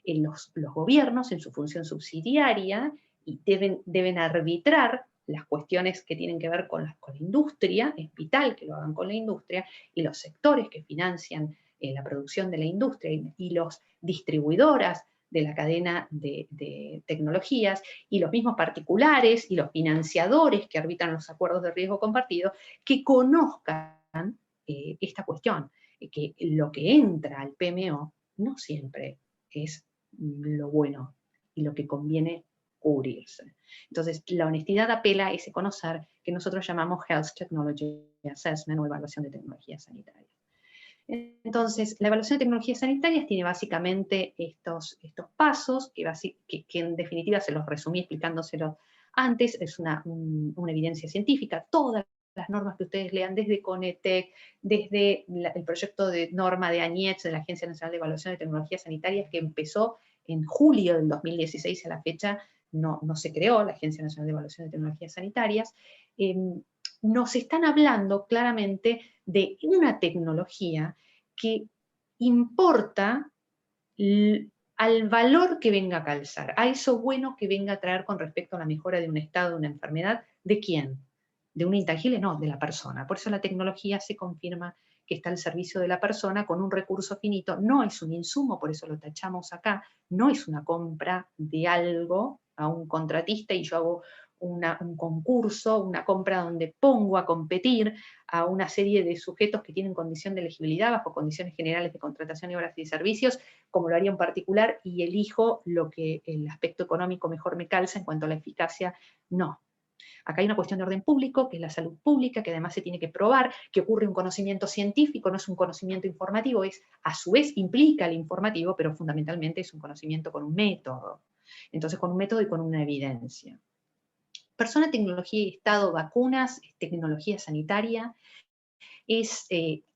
Los gobiernos, en su función subsidiaria, deben arbitrar las cuestiones que tienen que ver con la industria, es vital que lo hagan con la industria, y los sectores que financian la producción de la industria y los distribuidoras de la cadena de tecnologías, y los mismos particulares y los financiadores que arbitran los acuerdos de riesgo compartido, que conozcan esta cuestión, que lo que entra al PMO no siempre es lo bueno y lo que conviene cubrirse. Entonces, la honestidad apela a ese conocer que nosotros llamamos Health Technology Assessment o evaluación de tecnologías sanitarias. Entonces, la evaluación de tecnologías sanitarias tiene básicamente estos pasos, que en definitiva se los resumí explicándoselos antes. Es una evidencia científica. Todas las normas que ustedes lean, desde CONETEC, desde el proyecto de norma de ANIETS, de la Agencia Nacional de Evaluación de Tecnologías Sanitarias, que empezó en julio del 2016, a la fecha no se creó la Agencia Nacional de Evaluación de Tecnologías Sanitarias, nos están hablando claramente de una tecnología que importa al valor que venga a calzar, a eso bueno que venga a traer con respecto a la mejora de un estado, de una enfermedad. ¿De quién? ¿De un intangible? No, de la persona. Por eso la tecnología se confirma que está al servicio de la persona con un recurso finito. No es un insumo, por eso lo tachamos acá, no es una compra de algo a un contratista y yo hago un concurso, una compra donde pongo a competir a una serie de sujetos que tienen condición de elegibilidad bajo condiciones generales de contratación y obras y servicios, como lo haría un particular, y elijo lo que el aspecto económico mejor me calza en cuanto a la eficacia. No. Acá hay una cuestión de orden público, que es la salud pública, que además se tiene que probar, que ocurre un conocimiento científico, no es un conocimiento informativo, a su vez implica el informativo, pero fundamentalmente es un conocimiento con un método. Entonces, con un método y con una evidencia. Persona, tecnología y Estado, vacunas, tecnología sanitaria, es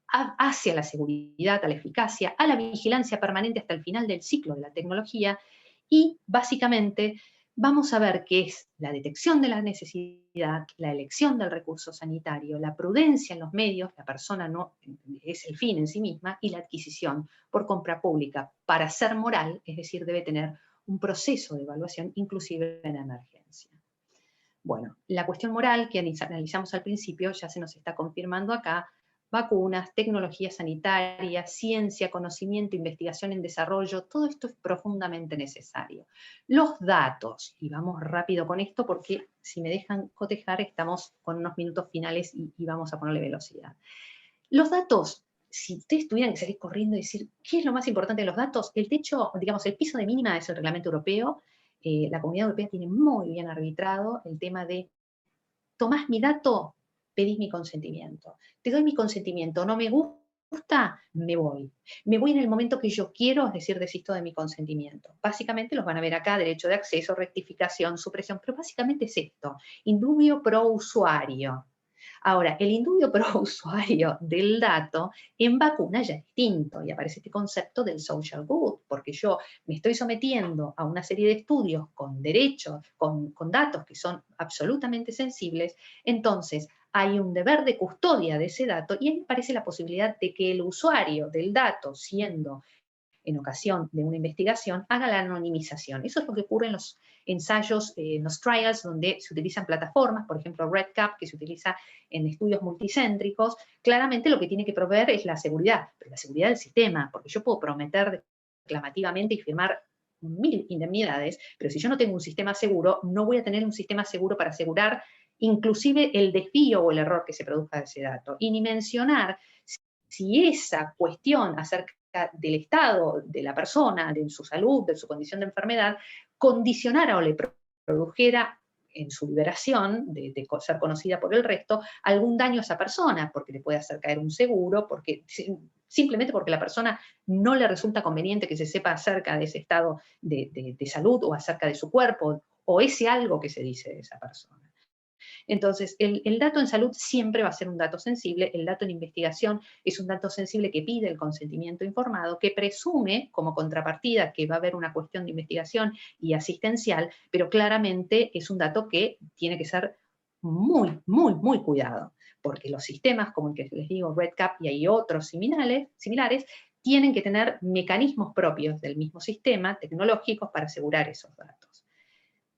hacia la seguridad, a la eficacia, a la vigilancia permanente hasta el final del ciclo de la tecnología, y básicamente vamos a ver qué es la detección de la necesidad, la elección del recurso sanitario, la prudencia en los medios, la persona no es el fin en sí misma, y la adquisición por compra pública para ser moral, es decir, debe tener un proceso de evaluación inclusive en emergencia. Bueno, la cuestión moral que analizamos al principio ya se nos está confirmando acá. Vacunas, tecnología sanitaria, ciencia, conocimiento, investigación en desarrollo, todo esto es profundamente necesario. Los datos, y vamos rápido con esto porque si me dejan cotejar estamos con unos minutos finales y vamos a ponerle velocidad. Los datos, si ustedes tuvieran que salir corriendo y decir, ¿qué es lo más importante de los datos? El techo, digamos, el piso de mínima es el reglamento europeo. La Comunidad Europea tiene muy bien arbitrado el tema de, tomás mi dato, pedís mi consentimiento. Te doy mi consentimiento, no me gusta, me voy. Me voy en el momento que yo quiero, es decir, desisto de mi consentimiento. Básicamente los van a ver acá, derecho de acceso, rectificación, supresión, pero básicamente es esto, indubio pro usuario. Ahora, el indubio pro usuario del dato en vacuna ya es distinto y aparece este concepto del social good, porque yo me estoy sometiendo a una serie de estudios con derechos, con datos que son absolutamente sensibles, entonces hay un deber de custodia de ese dato y ahí aparece la posibilidad de que el usuario del dato, siendo en ocasión de una investigación, haga la anonimización. Eso es lo que ocurre en los ensayos, en los trials, donde se utilizan plataformas, por ejemplo, REDCap, que se utiliza en estudios multicéntricos. Claramente lo que tiene que proveer es la seguridad, pero la seguridad del sistema, porque yo puedo prometer declamativamente y firmar 1000 indemnidades, pero si yo no tengo un sistema seguro, no voy a tener un sistema seguro para asegurar inclusive el desvío o el error que se produzca de ese dato. Y ni mencionar si esa cuestión acerca del estado de la persona, de su salud, de su condición de enfermedad, condicionara o le produjera en su liberación, de ser conocida por el resto, algún daño a esa persona, porque le puede hacer caer un seguro, porque simplemente porque la persona no le resulta conveniente que se sepa acerca de ese estado de salud o acerca de su cuerpo, o ese algo que se dice de esa persona. Entonces, el dato en salud siempre va a ser un dato sensible, el dato en investigación es un dato sensible que pide el consentimiento informado, que presume como contrapartida que va a haber una cuestión de investigación y asistencial, pero claramente es un dato que tiene que ser muy, muy, muy cuidado, porque los sistemas, como el que les digo, REDCap y hay otros similares, tienen que tener mecanismos propios del mismo sistema, tecnológicos, para asegurar esos datos.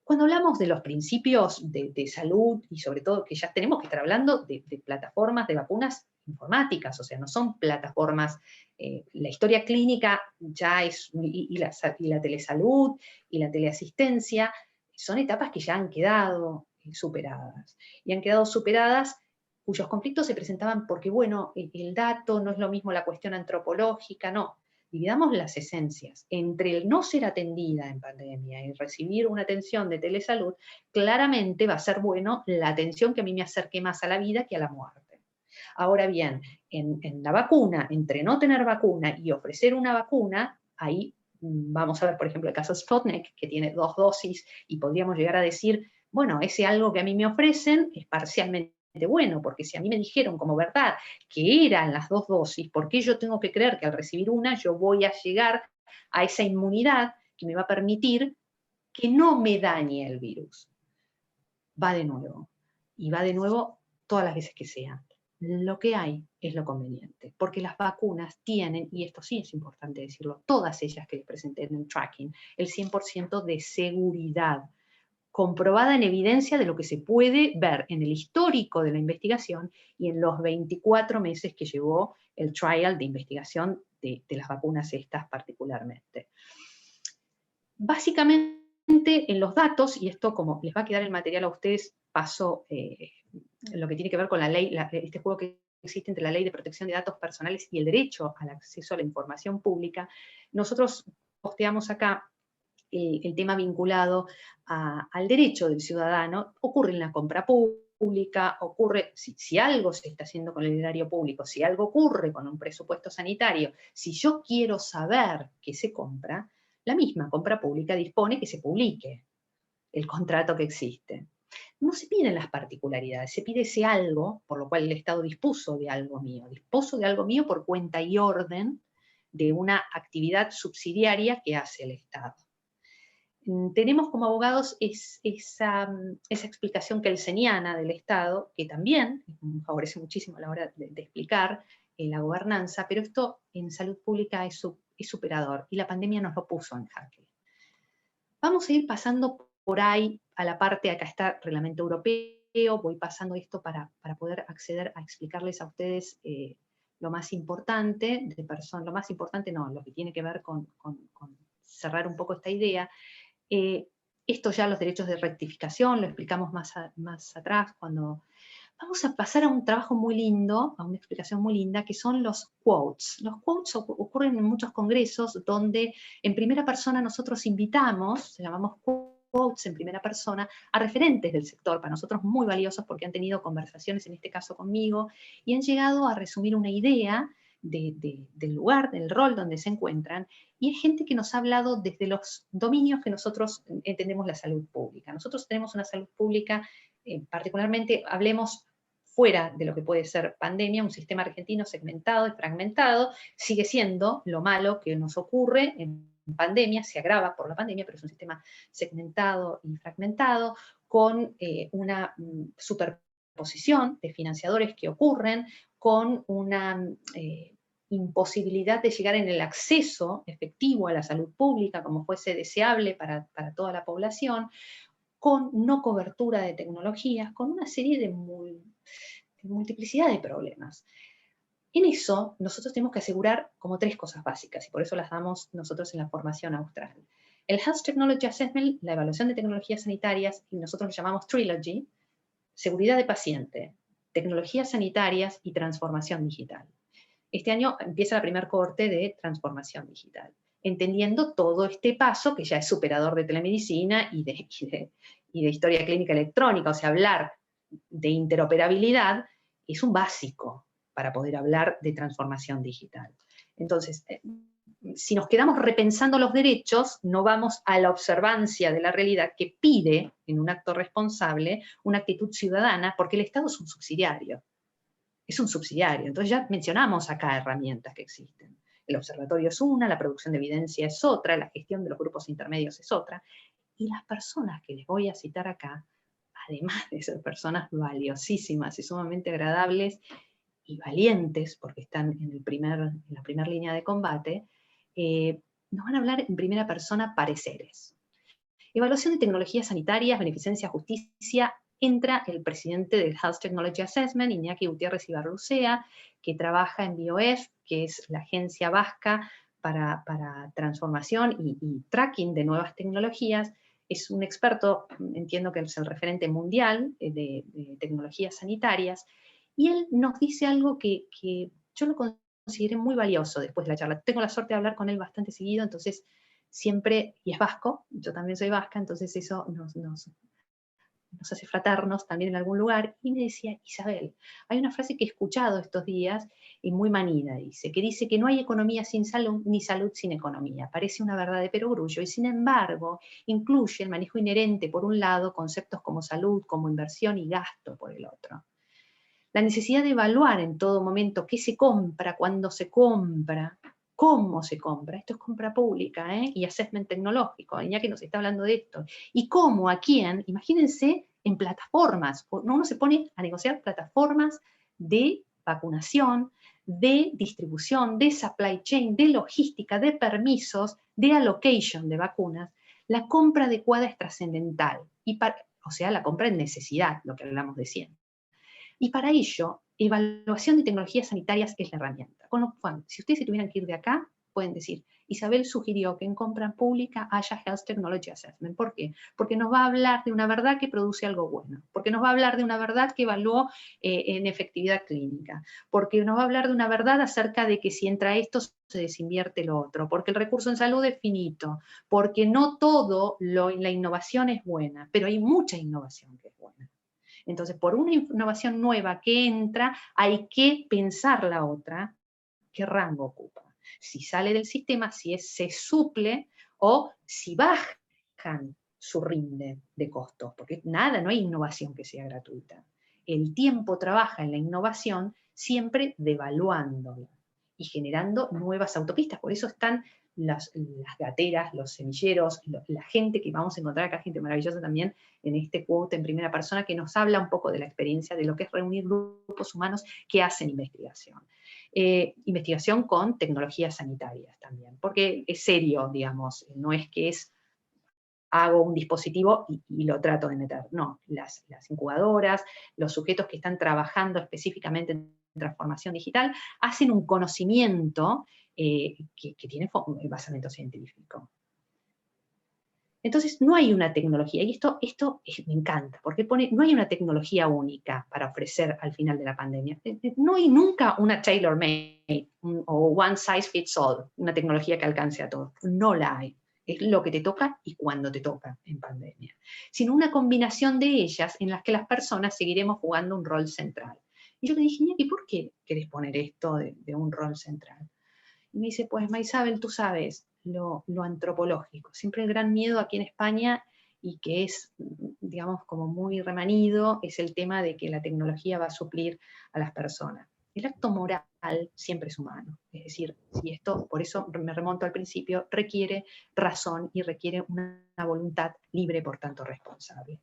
Cuando hablamos de los principios de salud, y sobre todo que ya tenemos que estar hablando de plataformas de vacunas informáticas, o sea, no son plataformas, la historia clínica ya es, y la telesalud, y la teleasistencia, son etapas que ya han quedado superadas. Y han quedado superadas cuyos conflictos se presentaban porque, bueno, el dato no es lo mismo la cuestión antropológica, no. Dividamos las esencias. Entre el no ser atendida en pandemia y recibir una atención de telesalud, claramente va a ser bueno la atención que a mí me acerque más a la vida que a la muerte. Ahora bien, en la vacuna, entre no tener vacuna y ofrecer una vacuna, ahí vamos a ver, por ejemplo, el caso Sputnik, que tiene 2 dosis, y podríamos llegar a decir, bueno, ese algo que a mí me ofrecen es parcialmente bueno, porque si a mí me dijeron como verdad que eran las 2 dosis, ¿por qué yo tengo que creer que al recibir una yo voy a llegar a esa inmunidad que me va a permitir que no me dañe el virus? Va de nuevo, y va de nuevo todas las veces que sea. Lo que hay es lo conveniente, porque las vacunas tienen, y esto sí es importante decirlo, todas ellas que les presenté en el tracking, el 100% de seguridad, comprobada en evidencia de lo que se puede ver en el histórico de la investigación y en los 24 meses que llevó el trial de investigación de las vacunas estas particularmente. Básicamente, en los datos, y esto como les va a quedar el material a ustedes, paso lo que tiene que ver con la ley, este juego que existe entre la Ley de Protección de Datos Personales y el derecho al acceso a la información pública, nosotros posteamos acá el tema vinculado al derecho del ciudadano. Ocurre en la compra pública, ocurre, si algo se está haciendo con el erario público, si algo ocurre con un presupuesto sanitario, si yo quiero saber qué se compra, la misma compra pública dispone que se publique el contrato que existe. No se piden las particularidades, se pide ese algo por lo cual el Estado dispuso de algo mío por cuenta y orden de una actividad subsidiaria que hace el Estado. Tenemos como abogados esa explicación kelseniana del Estado, que también favorece muchísimo a la hora de explicar la gobernanza, pero esto en salud pública es superador, y la pandemia nos lo puso en jaque. Vamos a ir pasando por ahí a la parte, acá está reglamento europeo, voy pasando esto para poder acceder a explicarles a ustedes lo más importante, lo más importante no, lo que tiene que ver con cerrar un poco esta idea. Esto ya los derechos de rectificación, lo explicamos más atrás cuando... Vamos a pasar a un trabajo muy lindo, a una explicación muy linda, que son los quotes. Los quotes ocurren en muchos congresos donde en primera persona nosotros invitamos, llamamos quotes en primera persona, a referentes del sector, para nosotros muy valiosos porque han tenido conversaciones, en este caso conmigo, y han llegado a resumir una idea del lugar, del rol donde se encuentran, y hay gente que nos ha hablado desde los dominios que nosotros entendemos la salud pública. Nosotros tenemos una salud pública, particularmente hablemos fuera de lo que puede ser pandemia, un sistema argentino segmentado y fragmentado, sigue siendo lo malo que nos ocurre en pandemia, se agrava por la pandemia, pero es un sistema segmentado y fragmentado, con una superposición de financiadores que ocurren, con una imposibilidad de llegar en el acceso efectivo a la salud pública como fuese deseable para toda la población, con no cobertura de tecnologías, con una serie de multiplicidad de problemas. En eso, nosotros tenemos que asegurar como 3 cosas básicas, y por eso las damos nosotros en la formación austral. El Health Technology Assessment, la evaluación de tecnologías sanitarias, y nosotros lo llamamos Trilogy, seguridad de paciente, tecnologías sanitarias y transformación digital. Este año empieza la primera cohorte de transformación digital, entendiendo todo este paso que ya es superador de telemedicina y de historia clínica electrónica, o sea, hablar de interoperabilidad es un básico para poder hablar de transformación digital. Entonces, si nos quedamos repensando los derechos, no vamos a la observancia de la realidad que pide, en un acto responsable, una actitud ciudadana, porque el Estado es un subsidiario. Es un subsidiario. Entonces ya mencionamos acá herramientas que existen. El observatorio es una, la producción de evidencia es otra, la gestión de los grupos intermedios es otra. Y las personas que les voy a citar acá, además de ser personas valiosísimas y sumamente agradables y valientes, porque están en la primera línea de combate, nos van a hablar en primera persona pareceres. Evaluación de tecnologías sanitarias, beneficencia, justicia. Entra el presidente del Health Technology Assessment, Iñaki Gutiérrez Ibarrucea, que trabaja en BioF, que es la agencia vasca para transformación y tracking de nuevas tecnologías. Es un experto, entiendo que es el referente mundial de tecnologías sanitarias, y él nos dice algo que yo lo consideré muy valioso después de la charla. Tengo la suerte de hablar con él bastante seguido, entonces siempre, y es vasco, yo también soy vasca, entonces eso nos hace fraternos también en algún lugar, y me decía, Isabel, hay una frase que he escuchado estos días, y muy manida, dice que no hay economía sin salud, ni salud sin economía. Parece una verdad de perogrullo, y sin embargo, incluye el manejo inherente, por un lado, conceptos como salud, como inversión y gasto, por el otro. La necesidad de evaluar en todo momento qué se compra, cuándo se compra, cómo se compra. Esto es compra pública, y assessment tecnológico. Iñaki nos está hablando de esto. Y cómo, a quién, imagínense en plataformas. Uno se pone a negociar plataformas de vacunación, de distribución, de supply chain, de logística, de permisos, de allocation de vacunas. La compra adecuada es trascendental. O sea, la compra en necesidad, lo que hablamos de siempre. Y para ello, evaluación de tecnologías sanitarias es la herramienta. Con lo cual, si ustedes se tuvieran que ir de acá, pueden decir, Isabel sugirió que en compra pública haya Health Technology Assessment. ¿Por qué? Porque nos va a hablar de una verdad que produce algo bueno, porque nos va a hablar de una verdad que evaluó en efectividad clínica, porque nos va a hablar de una verdad acerca de que si entra esto se desinvierte lo otro, porque el recurso en salud es finito, porque no todo la innovación es buena, pero hay mucha innovación que es buena. Entonces, por una innovación nueva que entra, hay que pensar la otra, qué rango ocupa. Si sale del sistema, si se suple o si bajan su rinde de costos, porque nada, no hay innovación que sea gratuita. El tiempo trabaja en la innovación siempre devaluándola y generando nuevas autopistas. Por eso están las gateras, los semilleros, la gente que vamos a encontrar acá, gente maravillosa también, en este quote en primera persona, que nos habla un poco de la experiencia de lo que es reunir grupos humanos que hacen investigación. Investigación con tecnologías sanitarias también, porque es serio, digamos, no es que hago un dispositivo y lo trato de meter. No, las incubadoras, los sujetos que están trabajando específicamente en transformación digital, hacen un conocimiento que tiene basamento científico. Entonces, no hay una tecnología, y esto me encanta, porque no hay una tecnología única para ofrecer al final de la pandemia. No hay nunca una tailor-made o one size fits all, una tecnología que alcance a todos. No la hay. Es lo que te toca y cuando te toca en pandemia. Sino una combinación de ellas en las que las personas seguiremos jugando un rol central. Y yo le dije, ¿y por qué querés poner esto de un rol central? Y me dice, pues Maisabel, tú sabes, lo antropológico. Siempre el gran miedo aquí en España, y que es, digamos, como muy remanido, es el tema de que la tecnología va a suplir a las personas. El acto moral siempre es humano. Es decir, y esto, por eso me remonto al principio, requiere razón y requiere una voluntad libre, por tanto responsable.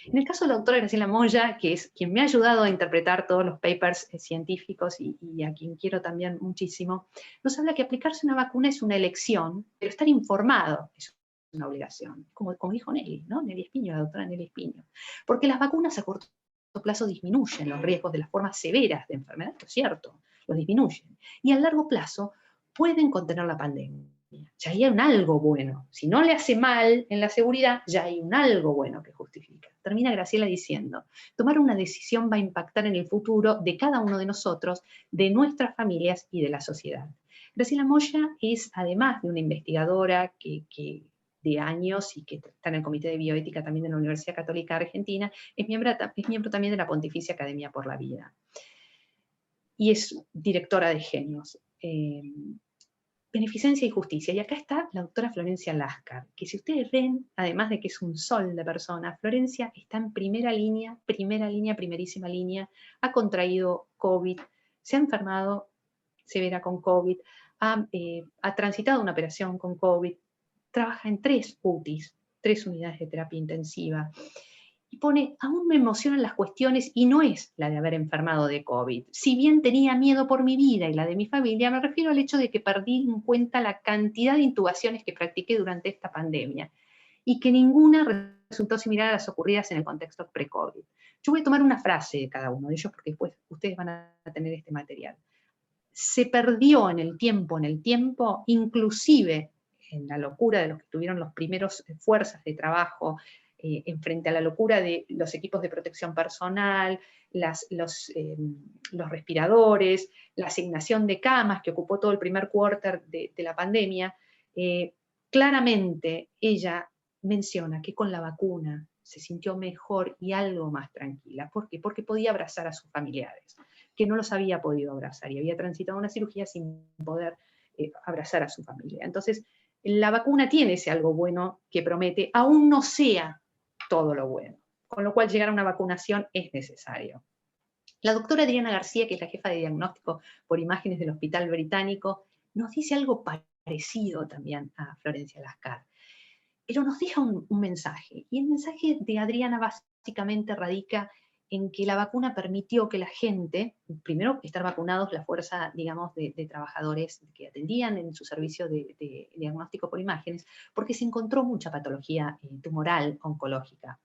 En el caso de la doctora Graciela Moya, que es quien me ha ayudado a interpretar todos los papers científicos y a quien quiero también muchísimo, nos habla que aplicarse una vacuna es una elección, pero estar informado es una obligación, como dijo Nelly, ¿no? Nelly Espiño, la doctora Nelly Espiño. Porque las vacunas a corto plazo disminuyen los riesgos de las formas severas de enfermedad, es cierto, los disminuyen. Y a largo plazo pueden contener la pandemia. Ya hay un algo bueno. Si no le hace mal en la seguridad, ya hay un algo bueno que justifica. Termina Graciela diciendo, tomar una decisión va a impactar en el futuro de cada uno de nosotros, de nuestras familias y de la sociedad. Graciela Moya es, además de una investigadora que de años y que está en el Comité de Bioética también de la Universidad Católica Argentina, es miembro también de la Pontificia Academia por la Vida. Y es directora de Genios. Beneficencia y justicia. Y acá está la doctora Florencia Lascar, que si ustedes ven, además de que es un sol de persona, Florencia está en primerísima línea, ha contraído COVID, se ha enfermado severa con COVID, ha transitado una operación con COVID, trabaja en 3 UTIs, 3 unidades de terapia intensiva, y pone, aún me emocionan las cuestiones, y no es la de haber enfermado de COVID. Si bien tenía miedo por mi vida y la de mi familia, me refiero al hecho de que perdí en cuenta la cantidad de intubaciones que practiqué durante esta pandemia, y que ninguna resultó similar a las ocurridas en el contexto pre-COVID. Yo voy a tomar una frase de cada uno de ellos, porque después ustedes van a tener este material. Se perdió en el tiempo, inclusive en la locura de los que tuvieron los primeros fuerzas de trabajo, en frente a la locura de los equipos de protección personal, los respiradores, la asignación de camas que ocupó todo el primer quarter de la pandemia, claramente ella menciona que con la vacuna se sintió mejor y algo más tranquila. ¿Por qué? Porque podía abrazar a sus familiares, que no los había podido abrazar y había transitado una cirugía sin poder abrazar a su familia. Entonces, la vacuna tiene ese algo bueno que promete, aún no sea todo lo bueno, con lo cual llegar a una vacunación es necesario. La doctora Adriana García, que es la jefa de diagnóstico por imágenes del Hospital Británico, nos dice algo parecido también a Florencia Lascar, pero nos deja un mensaje, y el mensaje de Adriana básicamente radica en que la vacuna permitió que la gente, primero estar vacunados, la fuerza, digamos, de trabajadores que atendían en su servicio de diagnóstico por imágenes, porque se encontró mucha patología tumoral, oncológica,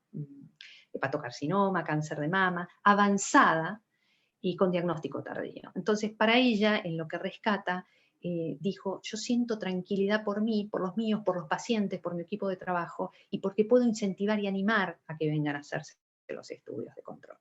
hepatocarcinoma, cáncer de mama, avanzada y con diagnóstico tardío. Entonces, para ella, en lo que rescata, dijo, yo siento tranquilidad por mí, por los míos, por los pacientes, por mi equipo de trabajo, y porque puedo incentivar y animar a que vengan a hacerse los estudios de control.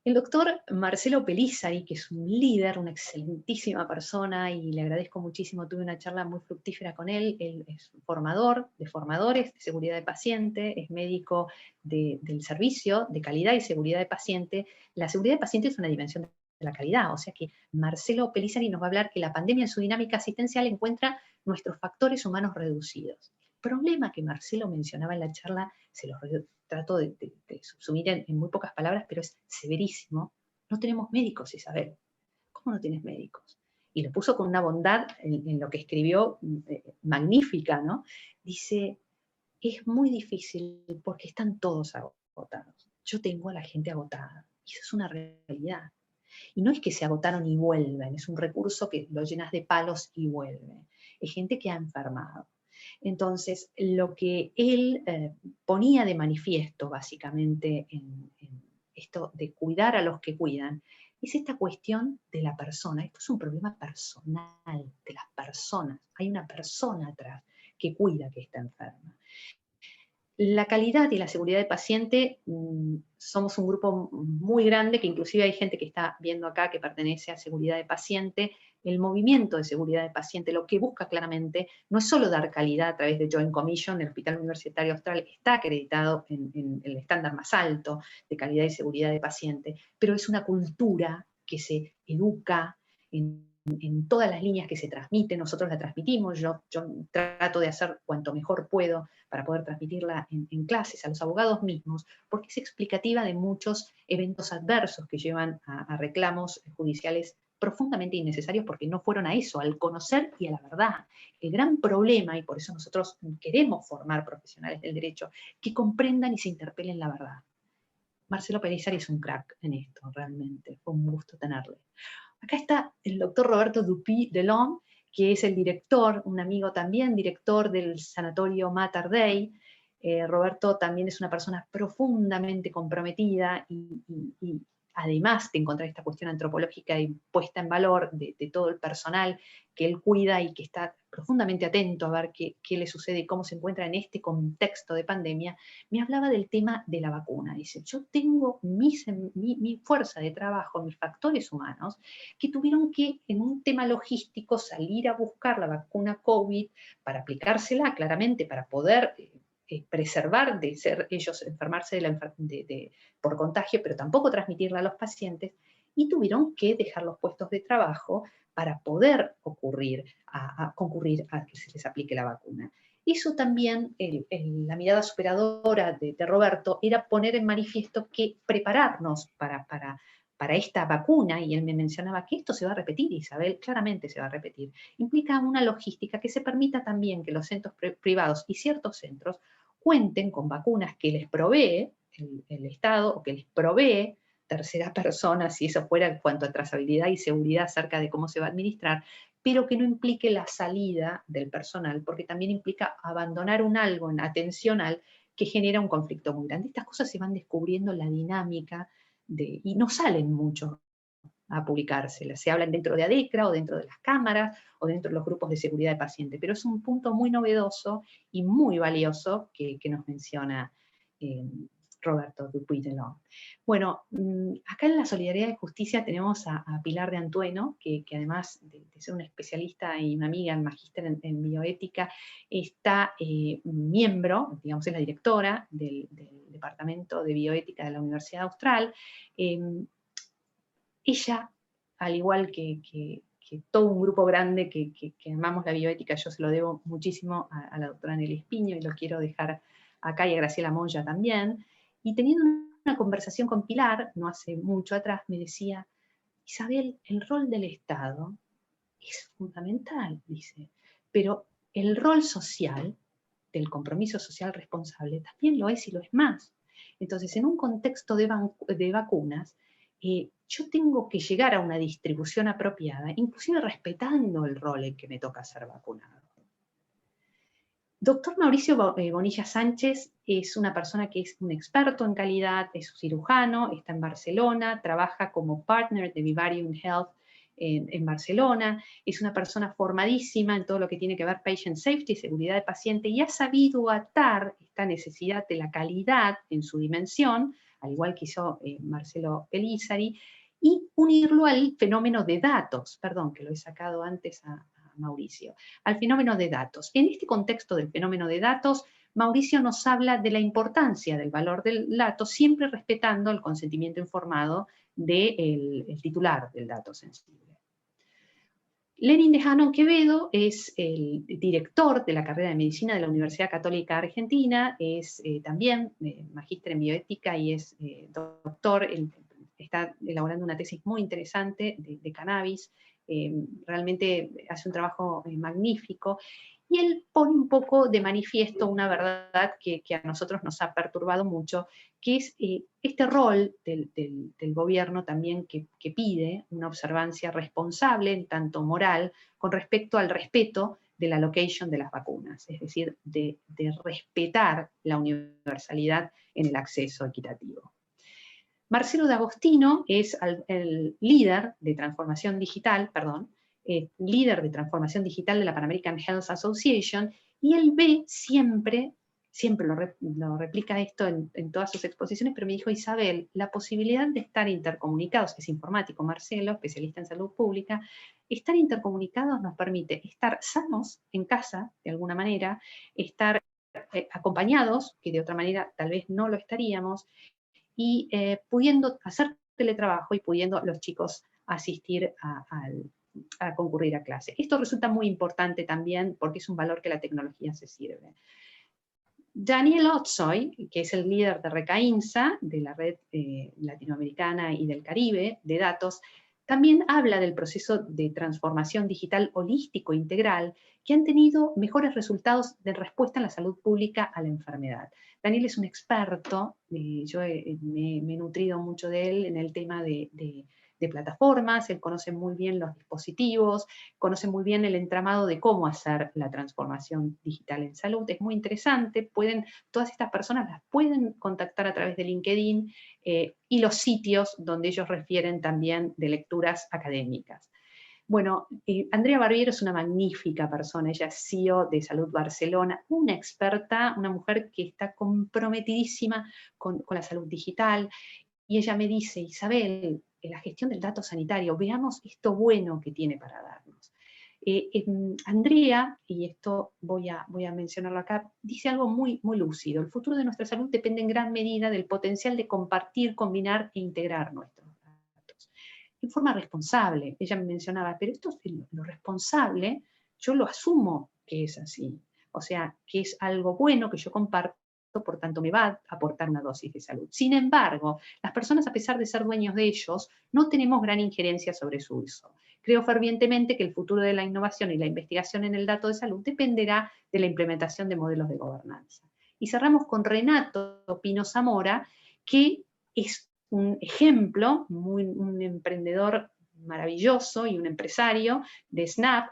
El doctor Marcelo Pellizzari, que es un líder, una excelentísima persona, y le agradezco muchísimo, tuve una charla muy fructífera con él. Él es formador de formadores de seguridad de paciente, es médico del servicio de calidad y seguridad de paciente. La seguridad de paciente es una dimensión de la calidad, o sea que Marcelo Pellizzari nos va a hablar que la pandemia en su dinámica asistencial encuentra nuestros factores humanos reducidos. El problema que Marcelo mencionaba en la charla, se los trato de subsumir en muy pocas palabras, pero es severísimo. No tenemos médicos, Isabel. ¿Cómo no tienes médicos? Y lo puso con una bondad en lo que escribió, magnífica, ¿no? Dice, es muy difícil porque están todos agotados. Yo tengo a la gente agotada. Y eso es una realidad. Y no es que se agotaron y vuelven, es un recurso que lo llenas de palos y vuelve. Es gente que ha enfermado. Entonces, lo que él ponía de manifiesto básicamente en esto de cuidar a los que cuidan, es esta cuestión de la persona. Esto es un problema personal de las personas. Hay una persona atrás que cuida que está enferma. La calidad y la seguridad del paciente, somos un grupo muy grande, que inclusive hay gente que está viendo acá que pertenece a seguridad de paciente. El movimiento de seguridad de paciente lo que busca claramente no es solo dar calidad a través de Joint Commission. El Hospital Universitario Austral está acreditado en el estándar más alto de calidad y seguridad de paciente, pero es una cultura que se educa en todas las líneas que se transmiten. Nosotros la transmitimos, yo trato de hacer cuanto mejor puedo para poder transmitirla en clases a los abogados mismos, porque es explicativa de muchos eventos adversos que llevan a reclamos judiciales profundamente innecesarios porque no fueron a eso, al conocer y a la verdad. El gran problema, y por eso nosotros queremos formar profesionales del derecho, que comprendan y se interpelen la verdad. Marcelo Pellizzari es un crack en esto, realmente. Fue un gusto tenerle. Acá está el doctor Roberto Dupuy-Delhomme, que es el director, un amigo también, director del sanatorio Mater Dei. Roberto también es una persona profundamente comprometida y además de encontrar esta cuestión antropológica y puesta en valor de todo el personal que él cuida y que está profundamente atento a ver qué le sucede y cómo se encuentra en este contexto de pandemia, me hablaba del tema de la vacuna. Dice, yo tengo mi fuerza de trabajo, mis factores humanos, que tuvieron que, en un tema logístico, salir a buscar la vacuna COVID para aplicársela, claramente, para poder preservar de ser ellos enfermarse por contagio, pero tampoco transmitirla a los pacientes, y tuvieron que dejar los puestos de trabajo para poder concurrir a que se les aplique la vacuna. Eso también, la mirada superadora de Roberto, era poner en manifiesto que prepararnos para esta vacuna, y él me mencionaba que esto se va a repetir, Isabel, claramente se va a repetir, implica una logística que se permita también que los centros privados y ciertos centros cuenten con vacunas que les provee el Estado o que les provee tercera persona, si eso fuera en cuanto a trazabilidad y seguridad acerca de cómo se va a administrar, pero que no implique la salida del personal, porque también implica abandonar un algo en atencional que genera un conflicto muy grande. Estas cosas se van descubriendo la dinámica y no salen mucho a publicárselas. Se hablan dentro de ADECRA o dentro de las cámaras o dentro de los grupos de seguridad de paciente, pero es un punto muy novedoso y muy valioso que nos menciona Roberto Dupuy-Delhomme. Bueno, acá en la Solidaridad de Justicia tenemos a Pilar de Antueno, que además de ser una especialista y una amiga en magíster en bioética, está miembro, digamos, es la directora del Departamento de Bioética de la Universidad Austral. Ella, al igual que todo un grupo grande que amamos la bioética, yo se lo debo muchísimo a la doctora Nelly Espiño y lo quiero dejar acá, y a Graciela Moya también. Y teniendo una conversación con Pilar, no hace mucho atrás, me decía, Isabel, el rol del Estado es fundamental, dice, pero el rol social, del compromiso social responsable, también lo es y lo es más. Entonces, en un contexto de vacunas, yo tengo que llegar a una distribución apropiada, inclusive respetando el rol en que me toca ser vacunado. Doctor Mauricio Bonilla Sánchez es una persona que es un experto en calidad, es un cirujano, está en Barcelona, trabaja como partner de Vivarium Health en Barcelona, es una persona formadísima en todo lo que tiene que ver patient safety, seguridad del paciente, y ha sabido atar esta necesidad de la calidad en su dimensión, al igual que hizo Marcelo Pellizzari, y unirlo al fenómeno de datos, perdón, que lo he sacado antes a Mauricio, al fenómeno de datos. En este contexto del fenómeno de datos, Mauricio nos habla de la importancia del valor del dato, siempre respetando el consentimiento informado del titular del dato sensible. Lenin de Hanon Quevedo es el director de la carrera de medicina de la Universidad Católica Argentina, es también magíster en bioética y es doctor, está elaborando una tesis muy interesante de cannabis, realmente hace un trabajo magnífico, y él pone un poco de manifiesto una verdad que a nosotros nos ha perturbado mucho, que es este rol del gobierno también que pide una observancia responsable, en tanto moral, con respecto al respeto de la location de las vacunas, es decir, de respetar la universalidad en el acceso equitativo. Marcelo D'Agostino es el líder de transformación digital, líder de transformación digital de la Pan American Health Association, y él ve siempre lo replica esto en todas sus exposiciones, pero me dijo, Isabel, la posibilidad de estar intercomunicados, es informático Marcelo, especialista en salud pública, estar intercomunicados nos permite estar sanos en casa, de alguna manera, estar acompañados, que de otra manera tal vez no lo estaríamos, y pudiendo hacer teletrabajo y pudiendo los chicos asistir a concurrir a clase. Esto resulta muy importante también porque es un valor que la tecnología se sirve. Daniel Otsoy, que es el líder de RECAINSA, de la red latinoamericana y del Caribe de datos, También habla del proceso de transformación digital holístico e integral que han tenido mejores resultados de respuesta en la salud pública a la enfermedad. Daniel es un experto, yo me he nutrido mucho de él en el tema de plataformas, él conoce muy bien los dispositivos, conoce muy bien el entramado de cómo hacer la transformación digital en salud. Es muy interesante, todas estas personas las pueden contactar a través de LinkedIn y los sitios donde ellos refieren también de lecturas académicas. Bueno, Andrea Barbiero es una magnífica persona, ella es CEO de Salud Barcelona, una experta, una mujer que está comprometidísima con la salud digital, y ella me dice, Isabel, en la gestión del dato sanitario, veamos esto bueno que tiene para darnos. Andrea, y esto voy a mencionarlo acá, dice algo muy, muy lúcido. El futuro de nuestra salud depende en gran medida del potencial de compartir, combinar e integrar nuestros datos. En forma responsable, ella me mencionaba, pero esto es lo responsable, yo lo asumo que es así. O sea, que es algo bueno que yo comparto, por tanto me va a aportar una dosis de salud. Sin embargo, las personas, a pesar de ser dueños de ellos, no tenemos gran injerencia sobre su uso. Creo fervientemente que el futuro de la innovación y la investigación en el dato de salud dependerá de la implementación de modelos de gobernanza. Y cerramos con Renato Pino Zamora, que es un ejemplo, un emprendedor maravilloso y un empresario de SNAP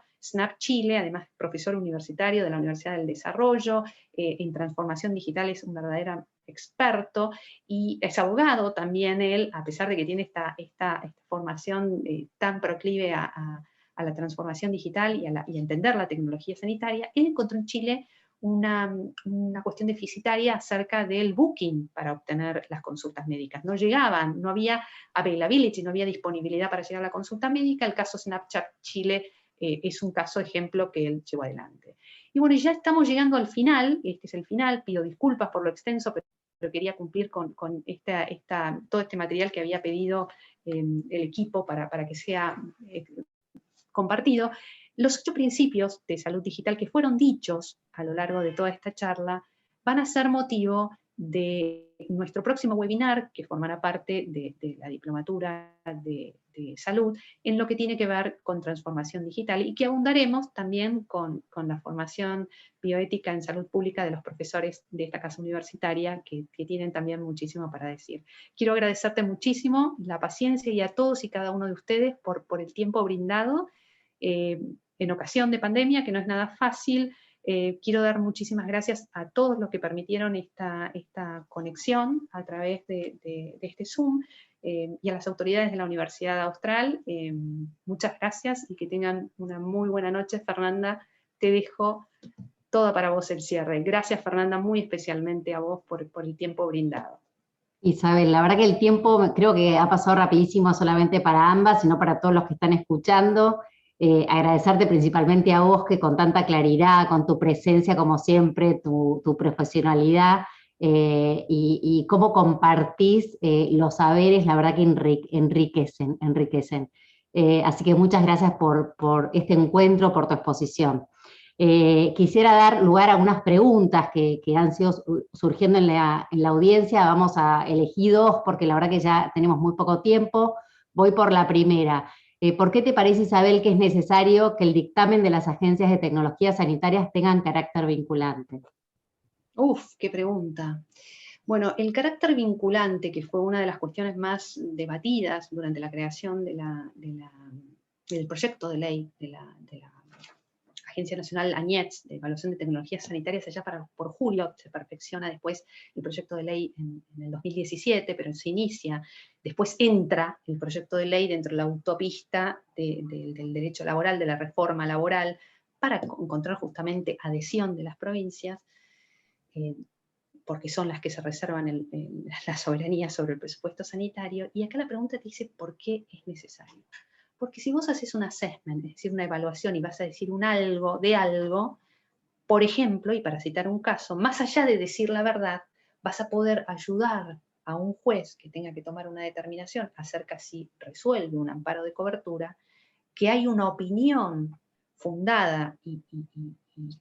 Chile, además profesor universitario de la Universidad del Desarrollo, en transformación digital es un verdadero experto, y es abogado también él, a pesar de que tiene esta formación tan proclive a la transformación digital y a entender la tecnología sanitaria. Él encontró en Chile una cuestión deficitaria acerca del booking para obtener las consultas médicas. No llegaban, no había availability, no había disponibilidad para llegar a la consulta médica. El caso Snapchat Chile es un caso ejemplo que él llevó adelante. Y bueno, ya estamos llegando al final, este es el final, pido disculpas por lo extenso, pero quería cumplir con todo este material que había pedido el equipo para que sea compartido. Los 8 principios de salud digital que fueron dichos a lo largo de toda esta charla van a ser motivo de nuestro próximo webinar, que formará parte de la diplomatura de salud, en lo que tiene que ver con transformación digital, y que abundaremos también con la formación bioética en salud pública de los profesores de esta casa universitaria, que tienen también muchísimo para decir. Quiero agradecerte muchísimo la paciencia y a todos y cada uno de ustedes por el tiempo brindado en ocasión de pandemia, que no es nada fácil. Quiero dar muchísimas gracias a todos los que permitieron esta conexión a través de este Zoom, y a las autoridades de la Universidad Austral. Muchas gracias y que tengan una muy buena noche. Fernanda, te dejo todo para vos el cierre. Gracias, Fernanda, muy especialmente a vos por el tiempo brindado.
Isabel, la verdad que el tiempo creo que ha pasado rapidísimo, solamente para ambas, sino para todos los que están escuchando. Agradecerte principalmente a vos, que con tanta claridad, con tu presencia como siempre, tu profesionalidad, y cómo compartís los saberes, la verdad que enriquecen. Así que muchas gracias por este encuentro, por tu exposición. Quisiera dar lugar a unas preguntas que han sido surgiendo en la audiencia. Vamos a elegir 2 porque la verdad que ya tenemos muy poco tiempo. Voy por la primera. ¿Por qué te parece, Isabel, que es necesario que el dictamen de las agencias de tecnologías sanitarias tengan carácter vinculante?
Uf, qué pregunta. Bueno, el carácter vinculante, que fue una de las cuestiones más debatidas durante la creación del proyecto de ley de la Agencia Nacional ANIETS, de Evaluación de Tecnologías Sanitarias, allá por julio, se perfecciona después el proyecto de ley en el 2017, pero se inicia, después entra el proyecto de ley dentro de la autopista del derecho laboral, de la reforma laboral, para encontrar justamente adhesión de las provincias, porque son las que se reservan la soberanía sobre el presupuesto sanitario. Y acá la pregunta te dice, ¿por qué es necesario? Porque si vos haces un assessment, es decir, una evaluación, y vas a decir un algo de algo, por ejemplo, y para citar un caso, más allá de decir la verdad, vas a poder ayudar a un juez que tenga que tomar una determinación acerca si resuelve un amparo de cobertura, que hay una opinión fundada y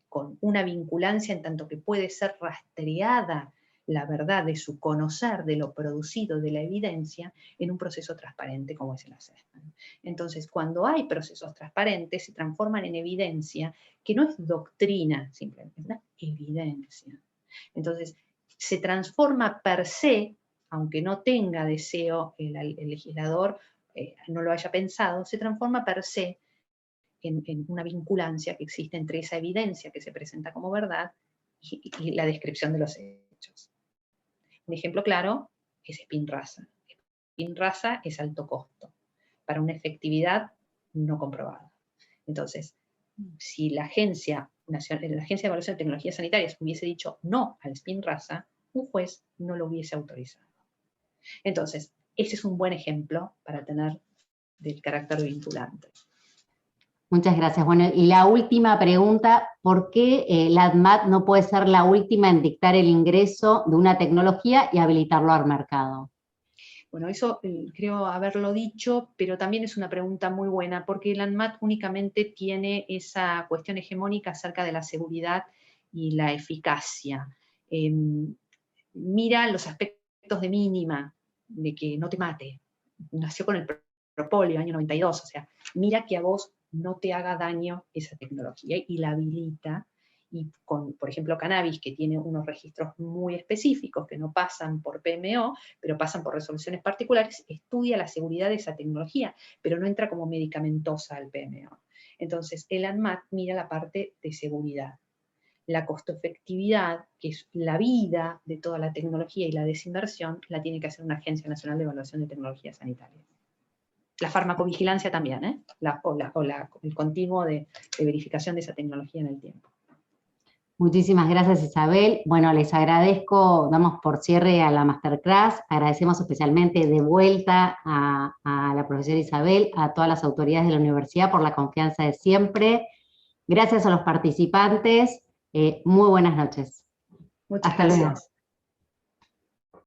con una vinculancia en tanto que puede ser rastreada la verdad de su conocer, de lo producido, de la evidencia, en un proceso transparente como es el assessment. Entonces, cuando hay procesos transparentes, se transforman en evidencia, que no es doctrina simplemente, es una evidencia. Entonces, se transforma per se, aunque no tenga deseo el legislador, no lo haya pensado, se transforma per se en una vinculancia que existe entre esa evidencia que se presenta como verdad y la descripción de los hechos. Un ejemplo claro es Spinraza. Spinraza es alto costo para una efectividad no comprobada. Entonces, si la Agencia de Evaluación de Tecnologías Sanitarias hubiese dicho no al Spinraza, un juez no lo hubiese autorizado. Entonces, ese es un buen ejemplo para tener del carácter vinculante.
Muchas gracias. Bueno, y la última pregunta, ¿por qué la ADMAT no puede ser la última en dictar el ingreso de una tecnología y habilitarlo al mercado?
Bueno, eso creo haberlo dicho, pero también es una pregunta muy buena, porque el ANMAT únicamente tiene esa cuestión hegemónica acerca de la seguridad y la eficacia. Mira los aspectos de mínima, de que no te mate. Nació con el propóleo, año 92, o sea, mira que a vos no te haga daño esa tecnología y la habilita. Y con, por ejemplo, cannabis, que tiene unos registros muy específicos que no pasan por PMO, pero pasan por resoluciones particulares, estudia la seguridad de esa tecnología, pero no entra como medicamentosa al PMO. Entonces, el ANMAT mira la parte de seguridad. La costo-efectividad, que es la vida de toda la tecnología y la desinversión, la tiene que hacer una Agencia Nacional de Evaluación de Tecnologías Sanitarias. La farmacovigilancia también, el continuo de verificación de esa tecnología en el tiempo.
Muchísimas gracias, Isabel. Bueno, les agradezco, damos por cierre a la Masterclass, agradecemos especialmente de vuelta a la profesora Isabel, a todas las autoridades de la universidad por la confianza de siempre. Gracias a los participantes, muy buenas noches.
Muchas
Hasta luego.
gracias.